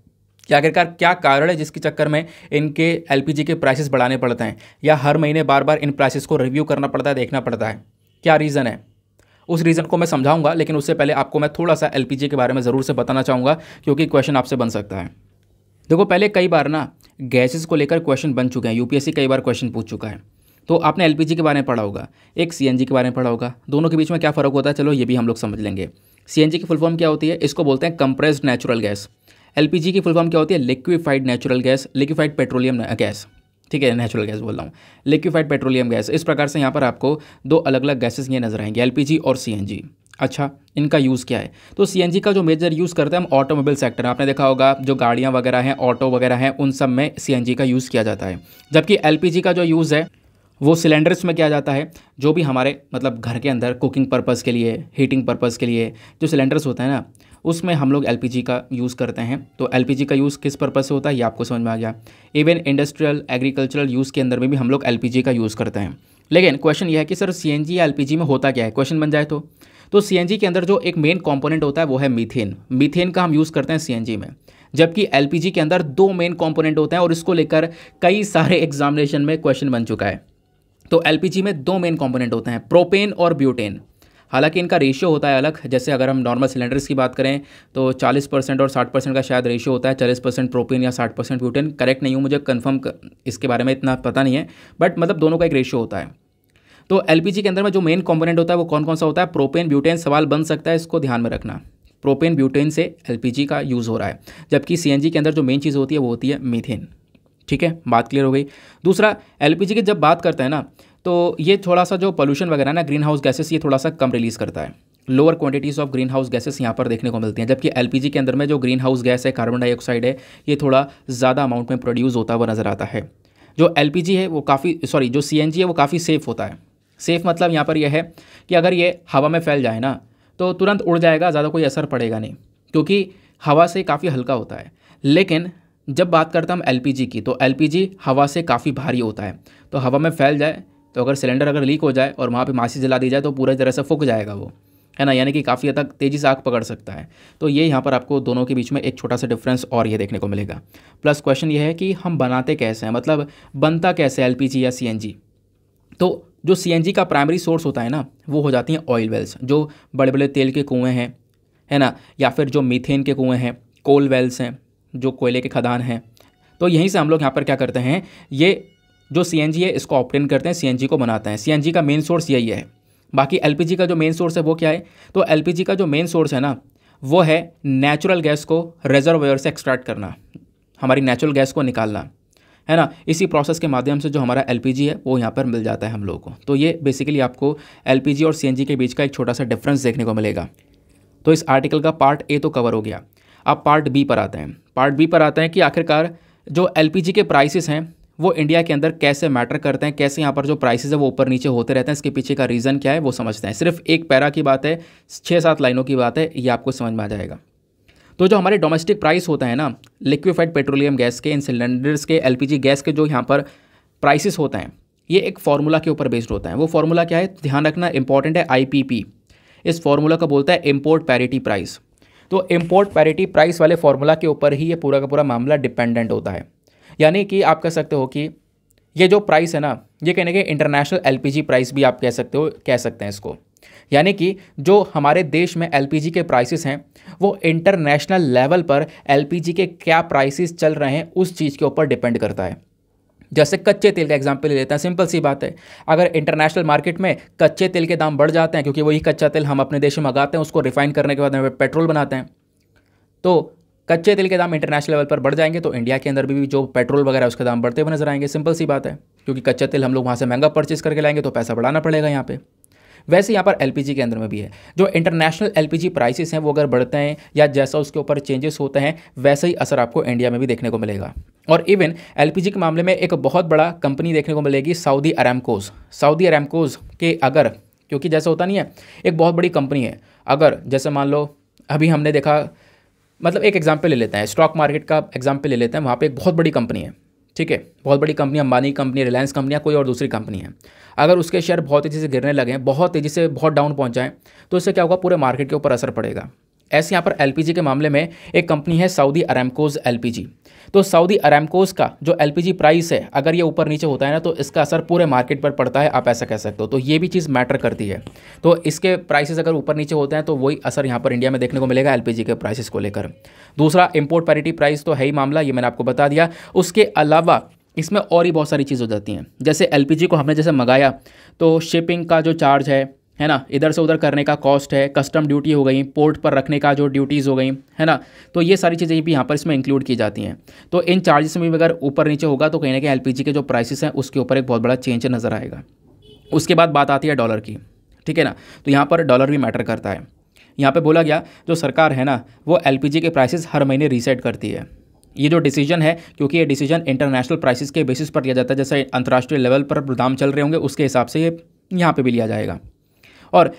कि आखिरकार क्या कारण है जिसके चक्कर में इनके LPG के प्राइसेस बढ़ाने पड़ते हैं, या हर महीने बार बार इन प्राइसेस को रिव्यू करना पड़ता है, देखना पड़ता है, क्या रीज़न है? उस रीज़न को मैं समझाऊंगा, लेकिन उससे पहले आपको मैं थोड़ा सा LPG के बारे में ज़रूर से बताना चाहूँगा, क्योंकि क्वेश्चन आपसे बन सकता है। देखो, पहले कई बार ना गैसेस को लेकर क्वेश्चन बन चुके हैं, UPSC कई बार क्वेश्चन पूछ चुका है। तो आपने LPG के बारे में पढ़ा होगा, एक CNG के बारे में पढ़ा होगा, दोनों के बीच में क्या फ़र्क होता है, चलो ये भी हम लोग समझ लेंगे। CNG की फुल फॉर्म क्या होती है? इसको बोलते हैं कंप्रेस्ड नेचुरल गैस। LPG की फुल फॉर्म क्या होती है? Liquefied natural gas, liquefied petroleum gas. ठीक है, नेचुरल गैस बोल रहा हूँ, लिक्विफाइड पेट्रोलियम गैस। इस प्रकार से यहाँ पर आपको दो अलग अलग गैसेस ये नजर आएंगे, LPG और CNG। अच्छा, इनका यूज़ क्या है? तो CNG का जो मेजर यूज़ करते हैं हम ऑटोमोबाइल सेक्टर, आपने देखा होगा जो गाड़ियाँ वगैरह हैं, ऑटो वगैरह हैं, उन सब में CNG का यूज़ किया जाता है। जबकि LPG का जो यूज़ है वो सिलेंडर्स में किया जाता है, जो भी हमारे मतलब घर के अंदर कुकिंग पर्पज़ के लिए, हीटिंग पर्पज़ के लिए जो सिलेंडर्स होता है ना, उसमें हम लोग LPG का यूज़ करते हैं। तो LPG का यूज़ किस पर्पज़ से होता है ये आपको समझ में आ गया। इवन इंडस्ट्रियल एग्रीकल्चरल यूज़ के अंदर में भी हम लोग LPG का यूज़ करते हैं। लेकिन क्वेश्चन यह है कि सर CNG या LPG में होता क्या है, क्वेश्चन बन जाए तो CNG के अंदर जो एक मेन कंपोनेंट होता है वो है मीथेन। मीथेन का हम यूज़ करते हैं CNG में, जबकि LPG के अंदर दो मेन कंपोनेंट होते हैं और इसको लेकर कई सारे एग्जामिनेशन में क्वेश्चन बन चुका है। तो LPG में दो मेन कंपोनेंट होते हैं, प्रोपेन और ब्यूटेन। हालांकि इनका रेशियो होता है अलग, जैसे अगर हम नॉर्मल सिलेंडर्स की बात करें तो 40% और 60% का शायद रेशियो होता है, 40% प्रोपेन या 60% ब्यूटेन। करेक्ट नहीं हूँ, मुझे कंफर्म इसके बारे में इतना पता नहीं है, बट मतलब दोनों का एक रेशियो होता है। तो LPG के अंदर में जो मेन कंपोनेंट होता है वो कौन कौन सा होता है? Propane butane. सवाल बन सकता है, इसको ध्यान में रखना, प्रोपेन ब्यूटेन से LPG का यूज़ हो रहा है। जबकि CNG के अंदर जो मेन चीज़ होती है वो होती है मीथेन। ठीक है, बात क्लियर हो गई। दूसरा, LPG की जब बात करते हैं ना, तो ये थोड़ा सा जो पोल्यूशन वगैरह ना, ग्रीन हाउस गैसेस, ये थोड़ा सा कम रिलीज़ करता है। Lower quantities of green house gases यहाँ पर देखने को मिलती हैं। जबकि LPG के अंदर में जो ग्रीन हाउस गैस है, कार्बन डाइऑक्साइड है, ये थोड़ा ज़्यादा अमाउंट में प्रोड्यूस होता हुआ नज़र आता है। जो LPG है वो काफ़ी जो CNG है वो काफ़ी सेफ़ होता है। सेफ़ मतलब यहाँ पर यह है कि अगर ये हवा में फैल जाए ना तो तुरंत उड़ जाएगा, ज़्यादा कोई असर पड़ेगा नहीं, क्योंकि हवा से काफ़ी हल्का होता है। लेकिन जब बात करते हैं हम LPG की, तो LPG हवा से काफ़ी भारी होता है। तो हवा में फैल जाए तो अगर सिलेंडर अगर लीक हो जाए और वहाँ पे माचिस जला दी जाए तो पूरी तरह से फूक जाएगा वो, है ना, यानी कि काफ़ी हद तक तेज़ी से आग पकड़ सकता है। तो ये यहाँ पर आपको दोनों के बीच में एक छोटा सा डिफरेंस और ये देखने को मिलेगा। प्लस क्वेश्चन ये है कि हम बनाते कैसे हैं, मतलब बनता कैसे LPG या CNG। तो जो CNG का प्राइमरी सोर्स होता है ना, वो हो जाती हैं ऑयल वेल्स, जो बड़े बड़े तेल के कुएँ हैं, है ना, या फिर जो मीथेन के कुएँ हैं, कोल वेल्स हैं, जो कोयले के खदान हैं। तो यहीं से हम लोग यहाँ पर क्या करते हैं, ये जो CNG है इसको ऑब्टेन करते हैं, CNG को बनाते हैं। CNG का मेन सोर्स यही है। बाकी LPG का जो मेन सोर्स है वो क्या है? तो LPG का जो मेन सोर्स है ना, वो है नेचुरल गैस को रिजर्वायर से एक्सट्रैक्ट करना, हमारी नेचुरल गैस को निकालना, है ना। इसी प्रोसेस के माध्यम से जो हमारा LPG है वो यहाँ पर मिल जाता है हम लोगों को। तो ये बेसिकली आपको LPG और CNG के बीच का एक छोटा सा डिफरेंस देखने को मिलेगा। तो इस आर्टिकल का पार्ट A तो कवर हो गया। अब पार्ट B पर आते हैं। पार्ट B पर आते हैं कि आखिरकार जो LPG के प्राइसेस हैं वो इंडिया के अंदर कैसे मैटर करते हैं, कैसे यहाँ पर जो प्राइसेस है वो ऊपर नीचे होते रहते हैं, इसके पीछे का रीज़न क्या है वो समझते हैं। सिर्फ एक पैरा की बात है, 6-7 लाइनों की बात है, ये आपको समझ में आ जाएगा। तो जो हमारे डोमेस्टिक प्राइस होता है ना लिक्विफाइड पेट्रोलियम गैस के, इन सिलेंडर्स के, एलपीजी गैस के जो यहाँ पर प्राइसेस होते हैं, ये एक फार्मूला के ऊपर बेस्ड होता है। वो फार्मूला क्या है, ध्यान रखना इंपॉर्टेंट है, आईपीपी। इस फार्मूला का बोलता है इंपोर्ट पैरिटी प्राइस। तो इंपोर्ट पैरिटी प्राइस वाले फार्मूला के ऊपर ही ये पूरा का पूरा मामला डिपेंडेंट होता है। यानी कि आप कह सकते हो कि ये जो प्राइस है ना, ये कहने के इंटरनेशनल एलपीजी प्राइस भी आप कह सकते हैं इसको। यानी कि जो हमारे देश में एलपीजी के प्राइसेस हैं वो इंटरनेशनल लेवल पर एलपीजी के क्या प्राइसेस चल रहे हैं उस चीज़ के ऊपर डिपेंड करता है। जैसे कच्चे तेल का एग्जांपल ले लेते हैं, सिंपल सी बात है, अगर इंटरनेशनल मार्केट में कच्चे तेल के दाम बढ़ जाते हैं, क्योंकि वही कच्चा तेल हम अपने देश में मंगाते हैं, उसको रिफाइन करने के बाद हम पेट्रोल बनाते हैं, तो कच्चे तेल के दाम इंटरनेशनल लेवल पर बढ़ जाएंगे तो इंडिया के अंदर भी जो पेट्रोल वगैरह उसके दाम बढ़ते हुए नजर आएंगे। सिंपल सी बात है, क्योंकि कच्चा तेल हम लोग वहाँ से महंगा परचेज करके लाएंगे तो पैसा बढ़ाना पड़ेगा यहाँ पे। वैसे यहाँ पर एलपीजी के अंदर में भी है, जो इंटरनेशनल एलपीजी प्राइसेस हैं वो अगर बढ़ते हैं या जैसा उसके ऊपर चेंजेस होते हैं वैसे ही असर आपको इंडिया में भी देखने को मिलेगा। और इवन एलपीजी के मामले में एक बहुत बड़ा कंपनी देखने को मिलेगी, सऊदी अरामकोस। सऊदी अरामकोस के अगर, क्योंकि जैसा होता नहीं है, एक बहुत बड़ी कंपनी है, अगर जैसे मान लो अभी हमने देखा, मतलब एक एग्जाम्पल ले लेते हैं, स्टॉक मार्केट का एग्जाम्पल ले लेते हैं, वहाँ पे एक बहुत बड़ी कंपनी है, ठीक है, बहुत बड़ी company, Ambani company, Reliance company या कोई और दूसरी कंपनी है, अगर उसके शेयर बहुत तेज़ी से गिरने लगे, बहुत तेज़ी से बहुत डाउन पहुँच जाएँ तो इससे क्या होगा, पूरे मार्केट के ऊपर असर पड़ेगा। ऐसे यहाँ पर एलपीजी के मामले में एक कंपनी है सऊदी अरामकोस एलपीजी। तो सऊदी अरामकोस का जो एलपीजी प्राइस है अगर ये ऊपर नीचे होता है ना तो इसका असर पूरे मार्केट पर पड़ता है, आप ऐसा कह सकते हो। तो ये भी चीज़ मैटर करती है। तो इसके प्राइसेस अगर ऊपर नीचे होते हैं तो वही असर यहाँ पर इंडिया में देखने को मिलेगा एलपीजी के प्राइसेस को लेकर। दूसरा इंपोर्ट पैरिटी प्राइस तो है ही मामला, ये मैंने आपको बता दिया। उसके अलावा इसमें और ही बहुत सारी चीज़ हो जाती हैं, जैसे एलपीजी को हमने जैसे मंगाया तो शिपिंग का जो चार्ज है ना, इधर से उधर करने का कॉस्ट है, कस्टम ड्यूटी हो गई, पोर्ट पर रखने का जो ड्यूटीज़ हो गई, है ना, तो ये सारी चीज़ें भी यहाँ पर इसमें इंक्लूड की जाती हैं। तो इन चार्जेस में भी अगर ऊपर नीचे होगा तो कहीं ना कहीं एलपीजी के जो प्राइसेस हैं उसके ऊपर एक बहुत बड़ा चेंज नज़र आएगा। उसके बाद बात आती है डॉलर की, ठीक है ना, तो यहाँ पर डॉलर भी मैटर करता है। यहाँ पर बोला गया जो सरकार है ना वो एलपीजी के प्राइसेस हर महीने रीसेट करती है। ये जो डिसीजन है, क्योंकि ये डिसीजन इंटरनेशनल प्राइसेस के बेसिस पर लिया जाता है, जैसे अंतर्राष्ट्रीय लेवल पर दाम चल रहे होंगे उसके हिसाब से ये यहाँ पे भी लिया जाएगा। और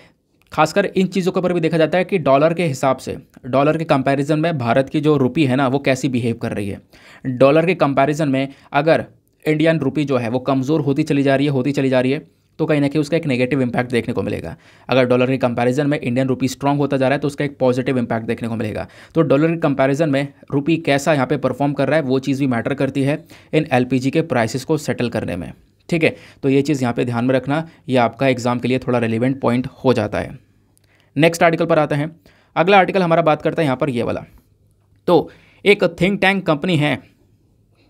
खासकर इन चीज़ों के ऊपर भी देखा जाता है कि डॉलर के हिसाब से, डॉलर के कंपैरिजन में भारत की जो रुपी है ना वो कैसी बिहेव कर रही है। डॉलर के कंपैरिजन में अगर इंडियन रुपी जो है वो कमज़ोर होती चली जा रही है तो कहीं ना कहीं उसका एक नेगेटिव इंपैक्ट देखने को मिलेगा। अगर डॉलर के कंपैरिजन में इंडियन रुपी स्ट्रांग होता जा रहा है तो उसका एक पॉजिटिव इंपैक्ट देखने को मिलेगा। तो डॉलर के कंपैरिजन में रुपी कैसा यहाँ पे परफॉर्म कर रहा है वो चीज़ भी मैटर करती है इन एलपीजी के प्राइसेस को सेटल करने में, ठीक है। तो ये चीज़ यहाँ पे ध्यान में रखना, ये आपका एग्जाम के लिए थोड़ा रेलिवेंट पॉइंट हो जाता है। नेक्स्ट आर्टिकल पर आते हैं। अगला आर्टिकल हमारा बात करता है यहाँ पर ये वाला। तो एक थिंक टैंक कंपनी है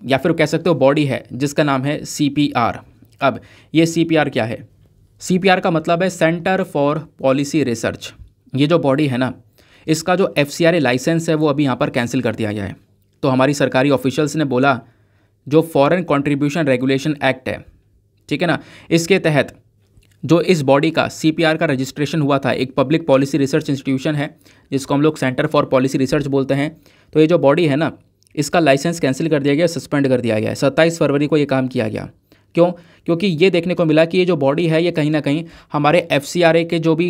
या फिर कह सकते हो बॉडी है जिसका नाम है CPR। अब ये CPR क्या है? CPR का मतलब है सेंटर फॉर पॉलिसी रिसर्च। ये जो बॉडी है ना इसका जो FCRA लाइसेंस है वो अभी यहाँ पर कैंसिल कर दिया गया है। तो हमारी सरकारी ऑफिशियल्स ने बोला जो फॉरेन कंट्रीब्यूशन रेगुलेशन एक्ट है, ठीक है ना, इसके तहत जो इस बॉडी का CPR का रजिस्ट्रेशन हुआ था, एक पब्लिक पॉलिसी रिसर्च इंस्टीट्यूशन है जिसको हम लोग सेंटर फॉर पॉलिसी रिसर्च बोलते हैं। तो ये जो बॉडी है ना इसका लाइसेंस कैंसिल कर दिया गया, सस्पेंड कर दिया गया है। 27 फरवरी को ये काम किया गया। क्यों? क्योंकि ये देखने को मिला कि ये जो बॉडी है ये कहीं ना कहीं हमारे FCRA के जो भी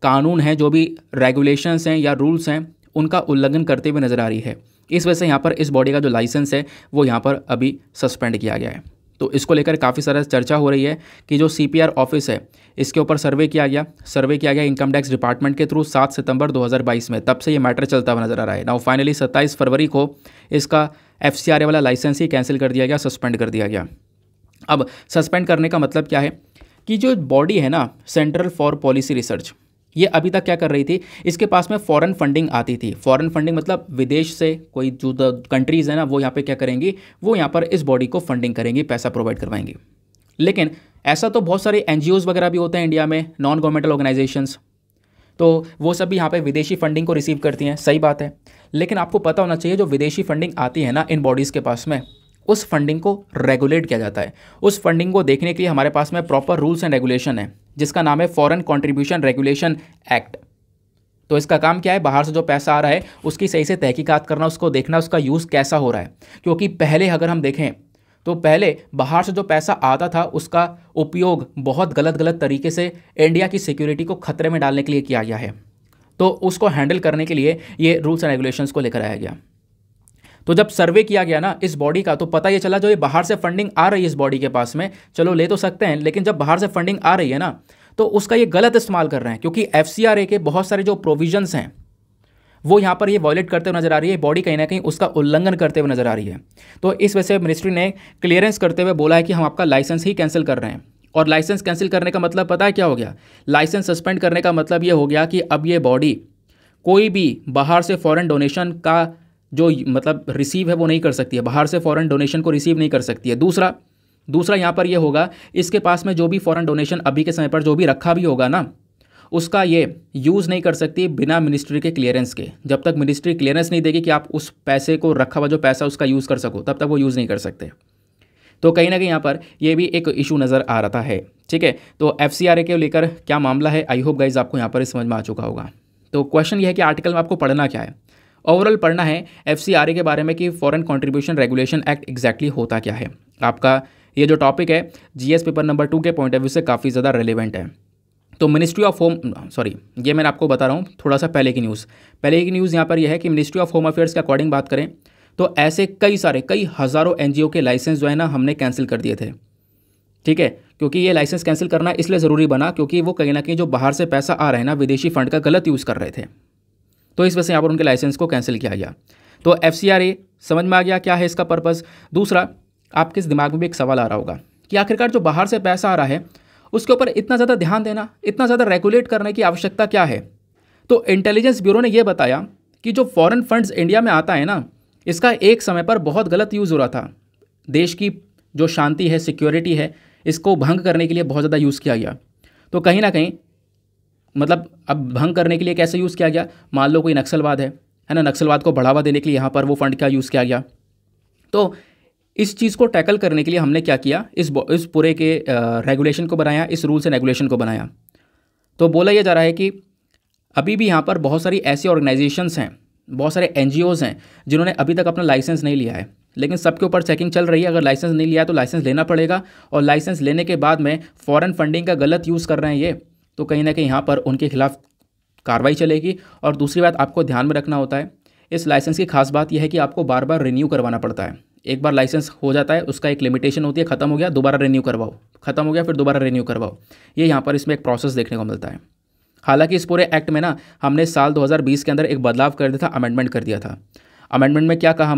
कानून हैं, जो भी रेगुलेशंस हैं या रूल्स हैं उनका उल्लंघन करते हुए नज़र आ रही है। इस वजह से यहाँ पर इस बॉडी का जो लाइसेंस है वो यहाँ पर अभी सस्पेंड किया गया है। तो इसको लेकर काफ़ी सारा चर्चा हो रही है कि जो CPR ऑफिस है इसके ऊपर सर्वे किया गया इनकम टैक्स डिपार्टमेंट के थ्रू 7 सितंबर 2022 में। तब से ये मैटर चलता हुआ नज़र आ रहा है। नाउ फाइनली 27 फरवरी को इसका FCRA वाला लाइसेंस ही कैंसिल कर दिया गया, सस्पेंड कर दिया गया। अब सस्पेंड करने का मतलब क्या है कि जो बॉडी है ना सेंट्रल फॉर पॉलिसी रिसर्च, ये अभी तक क्या कर रही थी, इसके पास में फॉरेन फंडिंग आती थी। फॉरेन फंडिंग मतलब विदेश से कोई जो कंट्रीज़ है ना वो यहाँ पे क्या करेंगी, वो यहाँ पर इस बॉडी को फंडिंग करेंगी, पैसा प्रोवाइड करवाएंगी। लेकिन ऐसा तो बहुत सारे NGOs वगैरह भी होते हैं इंडिया में, नॉन गवर्नमेंटल ऑर्गेनाइजेशंस, तो वो सब भी यहाँ पे विदेशी फंडिंग को रिसीव करती हैं, सही बात है। लेकिन आपको पता होना चाहिए जो विदेशी फंडिंग आती है ना इन बॉडीज़ के पास में, उस फंडिंग को रेगुलेट किया जाता है। उस फंडिंग को देखने के लिए हमारे पास में प्रॉपर रूल्स एंड रेगुलेशन है जिसका नाम है फॉरेन कंट्रीब्यूशन रेगुलेशन एक्ट। तो इसका काम क्या है, बाहर से जो पैसा आ रहा है उसकी सही से तहकीकात करना, उसको देखना उसका यूज़ कैसा हो रहा है। क्योंकि पहले अगर हम देखें तो पहले बाहर से जो पैसा आता था उसका उपयोग बहुत गलत तरीके से इंडिया की सिक्योरिटी को खतरे में डालने के लिए किया गया है। तो उसको हैंडल करने के लिए ये रूल्स एंड रेगुलेशंस को लेकर आया गया। तो जब सर्वे किया गया ना इस बॉडी का, तो पता ये चला जो ये बाहर से फंडिंग आ रही है इस बॉडी के पास में, चलो ले तो सकते हैं, लेकिन जब बाहर से फंडिंग आ रही है ना तो उसका ये गलत इस्तेमाल कर रहे हैं, क्योंकि FCRA के बहुत सारे जो प्रोविजंस हैं वो यहाँ पर ये वॉयलेट करते हुए नजर आ रही है, बॉडी कहीं ना कहीं उसका उल्लंघन करते हुए नजर आ रही है। तो इस वजह से मिनिस्ट्री ने क्लियरेंस करते हुए बोला है कि हम आपका लाइसेंस ही कैंसिल कर रहे हैं। और लाइसेंस कैंसिल करने का मतलब पता है क्या हो गया? लाइसेंस सस्पेंड करने का मतलब ये हो गया कि अब ये बॉडी कोई भी बाहर से फॉरेन डोनेशन का जो मतलब रिसीव है वो नहीं कर सकती है, बाहर से फॉरेन डोनेशन को रिसीव नहीं कर सकती है। दूसरा यहाँ पर ये होगा, इसके पास में जो भी फॉरेन डोनेशन अभी के समय पर जो भी रखा भी होगा ना, उसका ये यूज़ नहीं कर सकती बिना मिनिस्ट्री के क्लियरेंस के। जब तक मिनिस्ट्री क्लियरेंस नहीं देगी कि आप उस पैसे को, रखा हुआ जो पैसा उसका यूज़ कर सको, तब तक वो यूज़ नहीं कर सकते। तो कहीं ना कहीं यहाँ पर ये भी एक इशू नज़र आ रहा है। ठीक है, तो FCRA के लेकर क्या मामला है, आई होप गाइज आपको यहाँ पर समझ में आ चुका होगा। तो क्वेश्चन ये है कि आर्टिकल में आपको पढ़ना क्या है। ओवरऑल पढ़ना है FCRA के बारे में कि foreign contribution regulation act exactly होता क्या है। आपका ये जो टॉपिक है GS पेपर नंबर 2 के पॉइंट ऑफ व्यू से काफ़ी ज़्यादा रेलिवेंट है। तो मिनिस्ट्री ऑफ होम, सॉरी ये मैं आपको बता रहा हूँ थोड़ा सा पहले की न्यूज़ यहाँ पर यह है कि मिनिस्ट्री ऑफ होम अफेयर्स के अकॉर्डिंग बात करें तो ऐसे कई हज़ारों NGO के लाइसेंस जो है ना हमने कैंसिल कर दिए थे। ठीक है, क्योंकि ये लाइसेंस कैंसिल करना इसलिए ज़रूरी बना क्योंकि वो कहीं ना कहीं जो बाहर से पैसा आ रहा है ना, विदेशी फंड का गलत यूज़ कर रहे थे, तो इस वजह से यहाँ पर उनके लाइसेंस को कैंसिल किया गया। तो FCRA समझ में आ गया क्या है इसका पर्पज़। दूसरा, आपके दिमाग में भी एक सवाल आ रहा होगा कि आखिरकार जो बाहर से पैसा आ रहा है उसके ऊपर इतना ज़्यादा ध्यान देना, इतना ज़्यादा रेगुलेट करने की आवश्यकता क्या है। तो इंटेलिजेंस ब्यूरो ने यह बताया कि जो फॉरेन फंड्स इंडिया में आता है ना, इसका एक समय पर बहुत गलत यूज़ हो रहा था। देश की जो शांति है, सिक्योरिटी है, इसको भंग करने के लिए बहुत ज़्यादा यूज़ किया गया। तो कहीं ना कहीं मतलब अब भंग करने के लिए कैसे यूज़ किया गया, मान लो कोई नक्सलवाद है ना, नक्सलवाद को बढ़ावा देने के लिए यहाँ पर वो फंड का यूज़ किया गया। तो इस चीज़ को टैकल करने के लिए हमने क्या किया, इस पूरे के रेगुलेशन को बनाया, इस रूल्स एंड रेगुलेशन को बनाया। तो बोला यह जा रहा है कि अभी भी यहाँ पर बहुत सारी ऐसी ऑर्गेनाइजेशंस हैं, बहुत सारे NGOs हैं जिन्होंने अभी तक अपना लाइसेंस नहीं लिया है, लेकिन सबके ऊपर चेकिंग चल रही है। अगर लाइसेंस नहीं लिया तो लाइसेंस लेना पड़ेगा, और लाइसेंस लेने के बाद में फॉरेन फंडिंग का गलत यूज़ कर रहे हैं ये, तो कहीं ना कहीं यहाँ पर उनके खिलाफ कार्रवाई चलेगी। और दूसरी बात आपको ध्यान में रखना होता है, इस लाइसेंस की खास बात यह है कि आपको बार बार रिन्यू करवाना पड़ता है। एक बार लाइसेंस हो जाता है, उसका एक लिमिटेशन होती है, ख़त्म हो गया दोबारा रिन्यू करवाओ, ख़त्म हो गया फिर दोबारा रिन्यू करवाओ। ये यहाँ पर इसमें एक प्रोसेस देखने को मिलता है। हालांकि इस पूरे एक्ट में ना हमने साल 2020 के अंदर एक बदलाव कर दिया था, अमेंडमेंट कर दिया था। अमेंडमेंट में क्या कहा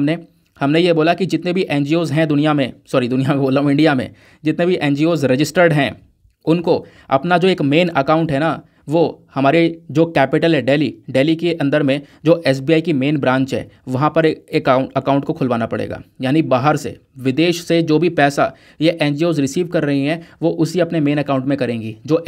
हमने ये बोला कि जितने भी NGOs हैं इंडिया में जितने भी NGOs रजिस्टर्ड हैं, उनको अपना जो एक मेन अकाउंट है ना, वो हमारे जो कैपिटल है दिल्ली के अंदर में जो SBI की मेन ब्रांच है, वहाँ पर एक अकाउंट को खुलवाना पड़ेगा। यानी बाहर से, विदेश से जो भी पैसा ये NGOs रिसीव कर रही हैं वो उसी अपने मेन अकाउंट में करेंगी। जो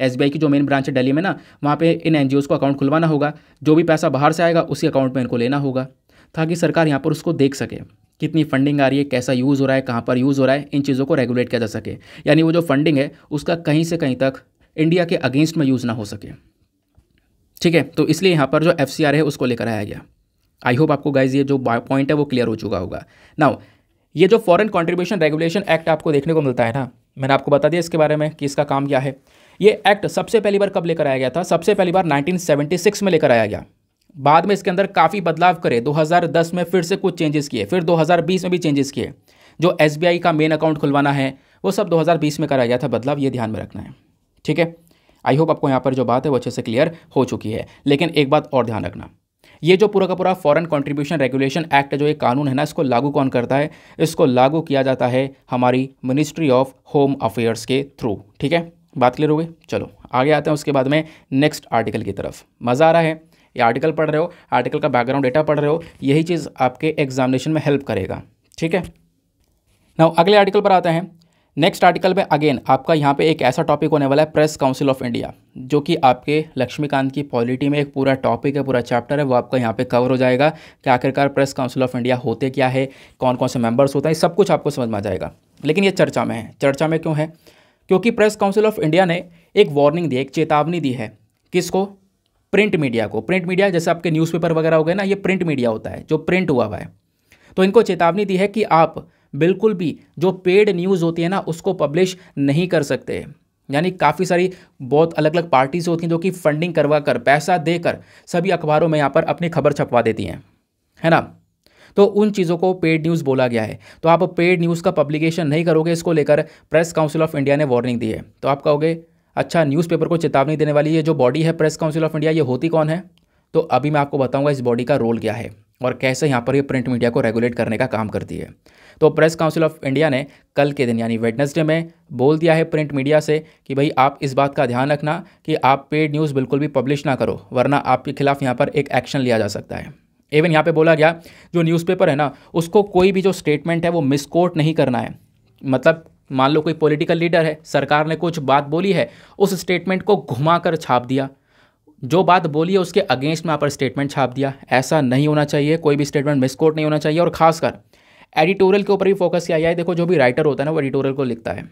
SBI की जो मेन ब्रांच है दिल्ली में ना, वहाँ पे इन NGOs को अकाउंट खुलवाना होगा। जो भी पैसा बाहर से आएगा उसी अकाउंट में इनको लेना होगा, ताकि सरकार यहाँ पर उसको देख सके कितनी फंडिंग आ रही है, कैसा यूज़ हो रहा है, कहाँ पर यूज़ हो रहा है, इन चीज़ों को रेगुलेट किया जा सके। यानी वो जो फंडिंग है उसका कहीं से कहीं तक इंडिया के अगेंस्ट में यूज़ ना हो सके। ठीक है, तो इसलिए यहाँ पर जो FCRA है उसको लेकर आया गया। आई होप आपको गाइज ये जो पॉइंट है वो क्लियर हो चुका होगा। नाउ ये जो फॉरेन कंट्रीब्यूशन रेगुलेशन एक्ट आपको देखने को मिलता है ना, मैंने आपको बता दिया इसके बारे में कि इसका काम क्या है। ये एक्ट सबसे पहली बार कब लेकर आया गया था? सबसे पहली बार 1976 में लेकर आया गया। बाद में इसके अंदर काफ़ी बदलाव करे, 2010 में फिर से कुछ चेंजेस किए, फिर 2020 में भी चेंजेस किए। जो SBI का मेन अकाउंट खुलवाना है वो सब 2020 में कराया गया था बदलाव, ये ध्यान में रखना है। ठीक है, आई होप आपको यहाँ पर जो बात है वो अच्छे से क्लियर हो चुकी है। लेकिन एक बात और ध्यान रखना, ये जो पूरा का पूरा फॉरेन कंट्रीब्यूशन रेगुलेशन एक्ट जो ये कानून है ना, इसको लागू कौन करता है? इसको लागू किया जाता है हमारी मिनिस्ट्री ऑफ होम अफेयर्स के थ्रू। ठीक है, बात क्लियर हो गई। चलो आगे आते हैं उसके बाद में नेक्स्ट आर्टिकल की तरफ। मज़ा आ रहा है? ये आर्टिकल पढ़ रहे हो, आर्टिकल का बैकग्राउंड डेटा पढ़ रहे हो, यही चीज़ आपके एग्जामिनेशन में हेल्प करेगा। ठीक है, नाउ अगले आर्टिकल पर आते हैं। नेक्स्ट आर्टिकल में अगेन आपका यहाँ पे एक ऐसा टॉपिक होने वाला है, प्रेस काउंसिल ऑफ इंडिया, जो कि आपके लक्ष्मीकांत की पॉलिटी में एक पूरा टॉपिक है, पूरा चैप्टर है, वो आपका यहाँ पे कवर हो जाएगा कि आखिरकार प्रेस काउंसिल ऑफ इंडिया होते क्या है, कौन कौन से मेंबर्स होते हैं, सब कुछ आपको समझ में आ जाएगा। लेकिन ये चर्चा में है। चर्चा में क्यों है? क्योंकि प्रेस काउंसिल ऑफ इंडिया ने एक वार्निंग दी, एक चेतावनी दी है। किसको? प्रिंट मीडिया को। प्रिंट मीडिया जैसे आपके न्यूज़पेपर वगैरह हो गए ना, ये प्रिंट मीडिया होता है जो प्रिंट हुआ है। तो इनको चेतावनी दी है कि आप बिल्कुल भी जो पेड न्यूज़ होती है ना उसको पब्लिश नहीं कर सकते। यानी काफ़ी सारी बहुत अलग अलग पार्टीज होती हैं जो कि फंडिंग करवा कर, पैसा देकर सभी अखबारों में यहाँ पर अपनी खबर छपवा देती हैं, है ना। तो उन चीज़ों को पेड न्यूज़ बोला गया है। तो आप पेड न्यूज़ का पब्लिकेशन नहीं करोगे, इसको लेकर प्रेस काउंसिल ऑफ इंडिया ने वार्निंग दी है। तो आप कहोगे अच्छा, न्यूज़पेपर को चेतावनी देने वाली ये जो बॉडी है प्रेस काउंसिल ऑफ इंडिया, ये होती कौन है? तो अभी मैं आपको बताऊंगा इस बॉडी का रोल क्या है और कैसे यहाँ पर ये प्रिंट मीडिया को रेगुलेट करने का काम करती है। तो प्रेस काउंसिल ऑफ इंडिया ने कल के दिन यानी वेडनेसडे में बोल दिया है प्रिंट मीडिया से कि भाई आप इस बात का ध्यान रखना कि आप पेड न्यूज़ बिल्कुल भी पब्लिश ना करो, वरना आपके खिलाफ यहाँ पर एक एक्शन लिया जा सकता है। इवन यहाँ पे बोला गया जो न्यूज़पेपर है ना, उसको कोई भी जो स्टेटमेंट है वो मिसकोट नहीं करना है। मतलब मान लो कोई पॉलिटिकल लीडर है, सरकार ने कुछ बात बोली है, उस स्टेटमेंट को घुमाकर छाप दिया, जो बात बोली है उसके अगेंस्ट में यहाँ पर स्टेटमेंट छाप दिया, ऐसा नहीं होना चाहिए। कोई भी स्टेटमेंट मिसकोट नहीं होना चाहिए। और खासकर एडिटोरियल के ऊपर भी फोकस किया गया है। देखो जो भी राइटर होता है ना वो एडिटोरियल को लिखता है,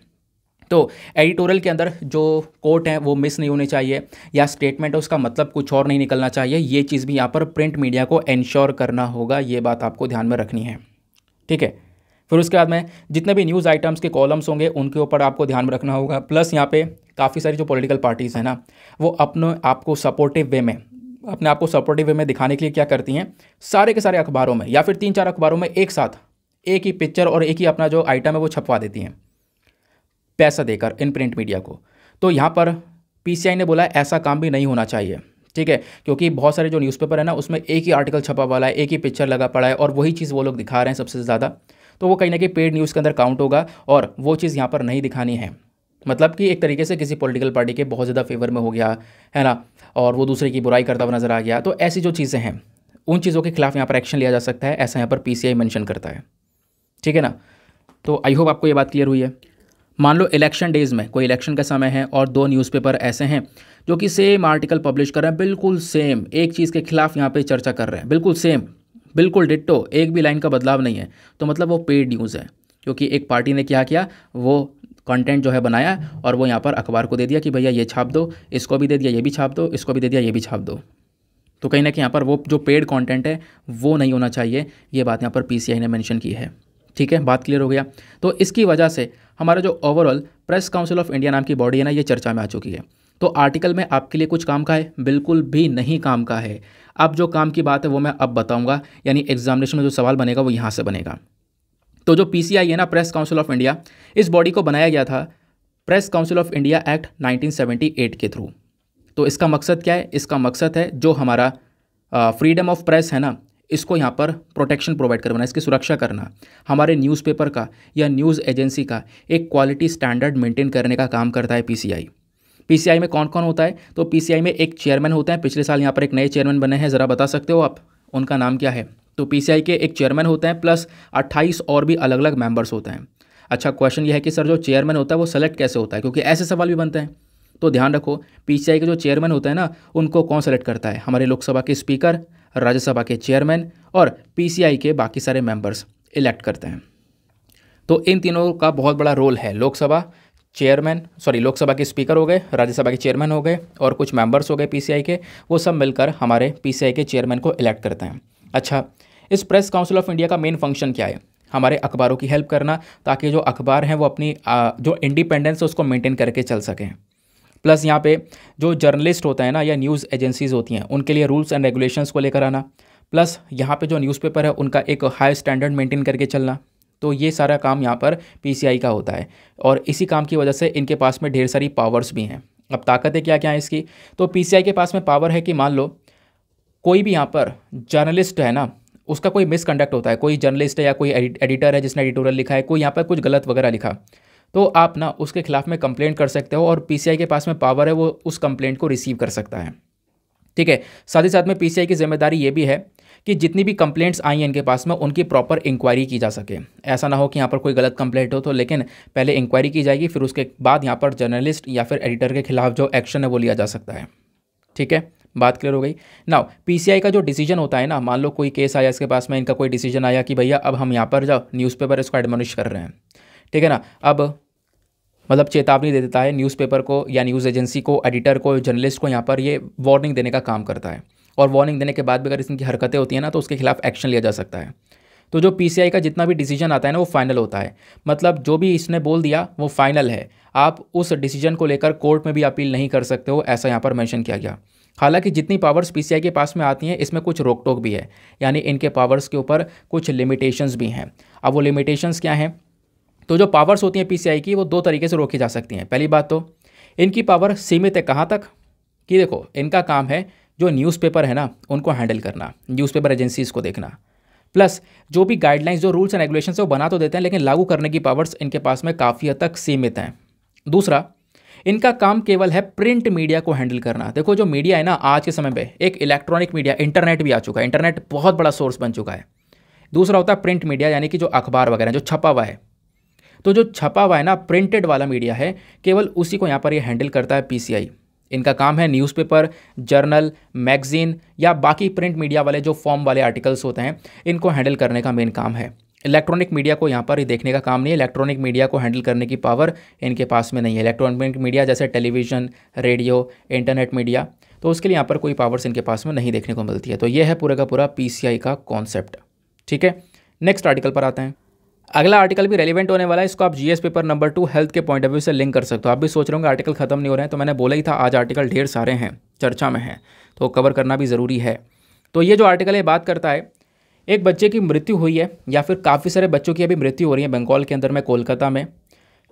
तो एडिटोरियल के अंदर जो कोट है वो मिस नहीं होने चाहिए या स्टेटमेंट है उसका मतलब कुछ और नहीं निकलना चाहिए। ये चीज़ भी यहाँ पर प्रिंट मीडिया को इंश्योर करना होगा, ये बात आपको ध्यान में रखनी है, ठीक है। फिर उसके बाद में जितने भी न्यूज़ आइटम्स के कॉलम्स होंगे उनके ऊपर आपको ध्यान रखना होगा। प्लस यहाँ पे काफ़ी सारी जो पॉलिटिकल पार्टीज़ हैं ना, वो अपने आप को सपोर्टिव वे में दिखाने के लिए क्या करती हैं, सारे के सारे अखबारों में या फिर 3-4 अखबारों में एक साथ एक ही पिक्चर और एक ही अपना जो आइटम है वो छपवा देती हैं पैसा देकर इन प्रिंट मीडिया को। तो यहाँ पर पीसीआई ने बोला ऐसा काम भी नहीं होना चाहिए, ठीक है, क्योंकि बहुत सारे जो न्यूज़पेपर है ना उसमें एक ही आर्टिकल छपा वाला है, एक ही पिक्चर लगा पड़ा है और वही चीज़ वो लोग दिखा रहे हैं सबसे ज़्यादा। तो वो कहीं ना कहीं पेड न्यूज़ के अंदर काउंट होगा और वो चीज़ यहाँ पर नहीं दिखानी है। मतलब कि एक तरीके से किसी पॉलिटिकल पार्टी के बहुत ज़्यादा फेवर में हो गया है ना, और वो दूसरे की बुराई करता हुआ नजर आ गया। तो ऐसी जो चीज़ें हैं उन चीज़ों के खिलाफ यहाँ पर एक्शन लिया जा सकता है, ऐसा यहाँ पर पीसीआई मेंशन करता है, ठीक है ना। तो आई होप आपको ये बात क्लियर हुई है। मान लो इलेक्शन डेज में कोई इलेक्शन का समय है और 2 न्यूज़पेपर ऐसे हैं जो कि सेम आर्टिकल पब्लिश कर रहे हैं, बिल्कुल सेम एक चीज़ के खिलाफ यहाँ पे चर्चा कर रहे हैं, बिल्कुल सेम, बिल्कुल डिट्टो, एक भी लाइन का बदलाव नहीं है, तो मतलब वो पेड न्यूज़ है। क्योंकि एक पार्टी ने क्या किया, वो कंटेंट जो है बनाया और वो यहाँ पर अखबार को दे दिया कि भैया ये छाप दो, इसको भी दे दिया ये भी छाप दो, इसको भी दे दिया ये भी छाप दो। तो कहीं ना कहीं यहाँ पर वो जो पेड कंटेंट है वो नहीं होना चाहिए, ये बात यहाँ पर पीसीआई ने मेंशन की है, ठीक है। बात क्लियर हो गया। तो इसकी वजह से हमारा जो overall press council of India नाम की बॉडी है ना, ये चर्चा में आ चुकी है। तो आर्टिकल में आपके लिए कुछ काम का है? बिल्कुल भी नहीं काम का है। अब जो काम की बात है वो मैं अब बताऊंगा, यानी एग्जामिनेशन में जो सवाल बनेगा वो यहाँ से बनेगा। तो जो पीसीआई है ना, प्रेस काउंसिल ऑफ इंडिया, इस बॉडी को बनाया गया था press council of India act 1978 के थ्रू। तो इसका मकसद क्या है? इसका मकसद है जो हमारा फ्रीडम ऑफ प्रेस है ना, इसको यहाँ पर प्रोटेक्शन प्रोवाइड करवाना, इसकी सुरक्षा करना, हमारे न्यूज़पेपर का या न्यूज़ एजेंसी का एक क्वालिटी स्टैंडर्ड मेंटेन करने का काम करता है पीसीआई। पीसीआई में कौन कौन होता है? तो पीसीआई में एक चेयरमैन होता है, पिछले साल यहाँ पर एक नए चेयरमैन बने हैं, ज़रा बता सकते हो आप उनका नाम क्या है? तो पीसीआई के एक चेयरमैन होते हैं प्लस 28 और भी अलग अलग मेंबर्स होते हैं। अच्छा, क्वेश्चन यह है कि सर जो चेयरमैन होता है वो सेलेक्ट कैसे होता है, क्योंकि ऐसे सवाल भी बनते हैं। तो ध्यान रखो, पीसीआई के जो चेयरमैन होता है ना, उनको कौन सेलेक्ट करता है? हमारे लोकसभा के स्पीकर, राज्यसभा के चेयरमैन और पीसीआई के बाकी सारे मेंबर्स इलेक्ट करते हैं। तो इन तीनों का बहुत बड़ा रोल है। लोकसभा के स्पीकर हो गए, राज्यसभा के चेयरमैन हो गए और कुछ मेंबर्स हो गए पीसीआई के, वो सब मिलकर हमारे पीसीआई के चेयरमैन को इलेक्ट करते हैं। अच्छा, इस प्रेस काउंसिल ऑफ इंडिया का मेन फंक्शन क्या है? हमारे अखबारों की हेल्प करना, ताकि जो अखबार हैं वो अपनी जो इंडिपेंडेंस है उसको मेंटेन करके चल सकें। प्लस यहाँ पे जो जर्नलिस्ट होता है ना या न्यूज़ एजेंसीज होती हैं, उनके लिए रूल्स एंड रेगुलेशंस को लेकर आना। प्लस यहाँ पे जो न्यूज़पेपर है उनका एक हाई स्टैंडर्ड मेंटेन करके चलना। तो ये सारा काम यहाँ पर पीसीआई का होता है और इसी काम की वजह से इनके पास में ढेर सारी पावर्स भी हैं। अब ताकतें क्या क्या हैं इसकी? तो पीसीआई के पास में पावर है कि मान लो कोई भी यहाँ पर जर्नलिस्ट है ना, उसका कोई मिसकंडक्ट होता है, कोई जर्नलिस्ट है या कोई एडिटर है जिसने एडिटोरियल लिखा है, कोई यहाँ पर कुछ गलत वगैरह लिखा, तो आप ना उसके खिलाफ में कंप्लेंट कर सकते हो और पीसीआई के पास में पावर है, वो उस कंप्लेंट को रिसीव कर सकता है, ठीक है। साथ ही साथ में पीसीआई की जिम्मेदारी ये भी है कि जितनी भी कंप्लेंट्स आई हैं इनके पास में उनकी प्रॉपर इंक्वायरी की जा सके। ऐसा ना हो कि यहाँ पर कोई गलत कंप्लेंट हो तो, लेकिन पहले इंक्वायरी की जाएगी, फिर उसके बाद यहाँ पर जर्नलिस्ट या फिर एडिटर के खिलाफ जो एक्शन है वो लिया जा सकता है, ठीक है। बात क्लियर हो गई। नाउ पीसीआई का जो डिसीजन होता है ना, मान लो कोई केस आया इसके पास में, इनका कोई डिसीजन आया कि भैया अब हम यहाँ पर जाओ न्यूज़पेपर इसको एडमोनिश कर रहे हैं, ठीक है ना। अब मतलब चेतावनी दे देता है न्यूज़पेपर को या न्यूज़ एजेंसी को, एडिटर को, जर्नलिस्ट को, यहाँ पर ये वार्निंग देने का काम करता है। और वार्निंग देने के बाद भी अगर इनकी हरकतें होती हैं ना तो उसके खिलाफ एक्शन लिया जा सकता है। तो जो पीसीआई का जितना भी डिसीजन आता है ना वो फाइनल होता है, मतलब जो भी इसने बोल दिया वो फाइनल है, आप उस डिसीजन को लेकर कोर्ट में भी अपील नहीं कर सकते हो, ऐसा यहाँ पर मेंशन किया गया। हालांकि जितनी पावर्स पीसीआई के पास में आती हैं इसमें कुछ रोक टोक भी है, यानी इनके पावर्स के ऊपर कुछ लिमिटेशंस भी हैं। अब वो लिमिटेशंस क्या हैं? तो जो पावर्स होती हैं पीसीआई की वो दो तरीके से रोकी जा सकती हैं। पहली बात तो इनकी पावर सीमित है कहाँ तक कि देखो इनका काम है जो न्यूज़पेपर है ना उनको हैंडल करना, न्यूज़पेपर एजेंसीज़ को देखना, प्लस जो भी गाइडलाइंस जो रूल्स एंड रेगुलेशंस है वो बना तो देते हैं लेकिन लागू करने की पावर्स इनके पास में काफ़ी हद तक सीमित हैं। दूसरा, इनका काम केवल है प्रिंट मीडिया को हैंडल करना। देखो जो मीडिया है ना आज के समय पे एक इलेक्ट्रॉनिक मीडिया, इंटरनेट भी आ चुका है, इंटरनेट बहुत बड़ा सोर्स बन चुका है। दूसरा होता है प्रिंट मीडिया, यानी कि जो अखबार वगैरह जो छपा हुआ है, तो जो छपा हुआ है ना प्रिंटेड वाला मीडिया है केवल उसी को यहाँ पर ये हैंडल करता है पीसीआई। इनका काम है न्यूज़पेपर, जर्नल, मैगजीन या बाकी प्रिंट मीडिया वाले जो फॉर्म वाले आर्टिकल्स होते हैं इनको हैंडल करने का मेन काम है। इलेक्ट्रॉनिक मीडिया को यहाँ पर देखने का काम नहीं है, इलेक्ट्रॉनिक मीडिया को हैंडल करने की पावर इनके पास में नहीं है। इलेक्ट्रॉनिक मीडिया जैसे टेलीविज़न, रेडियो, इंटरनेट मीडिया, तो उसके लिए यहाँ पर कोई पावर्स इनके पास में नहीं देखने को मिलती है। तो ये है पूरे का पूरा पीसीआई का कॉन्सेप्ट। ठीक है, नेक्स्ट आर्टिकल पर आते हैं। अगला आर्टिकल भी रेलिवेंट होने वाला है, इसको आप जीएस पेपर नंबर 2 हेल्थ के पॉइंट ऑफ व्यू से लिंक कर सकते हो। आप भी सोच रहे होंगे आर्टिकल खत्म नहीं हो रहे हैं, तो मैंने बोला ही था आज आर्टिकल ढेर सारे हैं, चर्चा में हैं, तो कवर करना भी ज़रूरी है। तो ये जो आर्टिकल है बात करता है एक बच्चे की मृत्यु हुई है या फिर काफ़ी सारे बच्चों की अभी मृत्यु हो रही है बंगाल के अंदर में, कोलकाता में,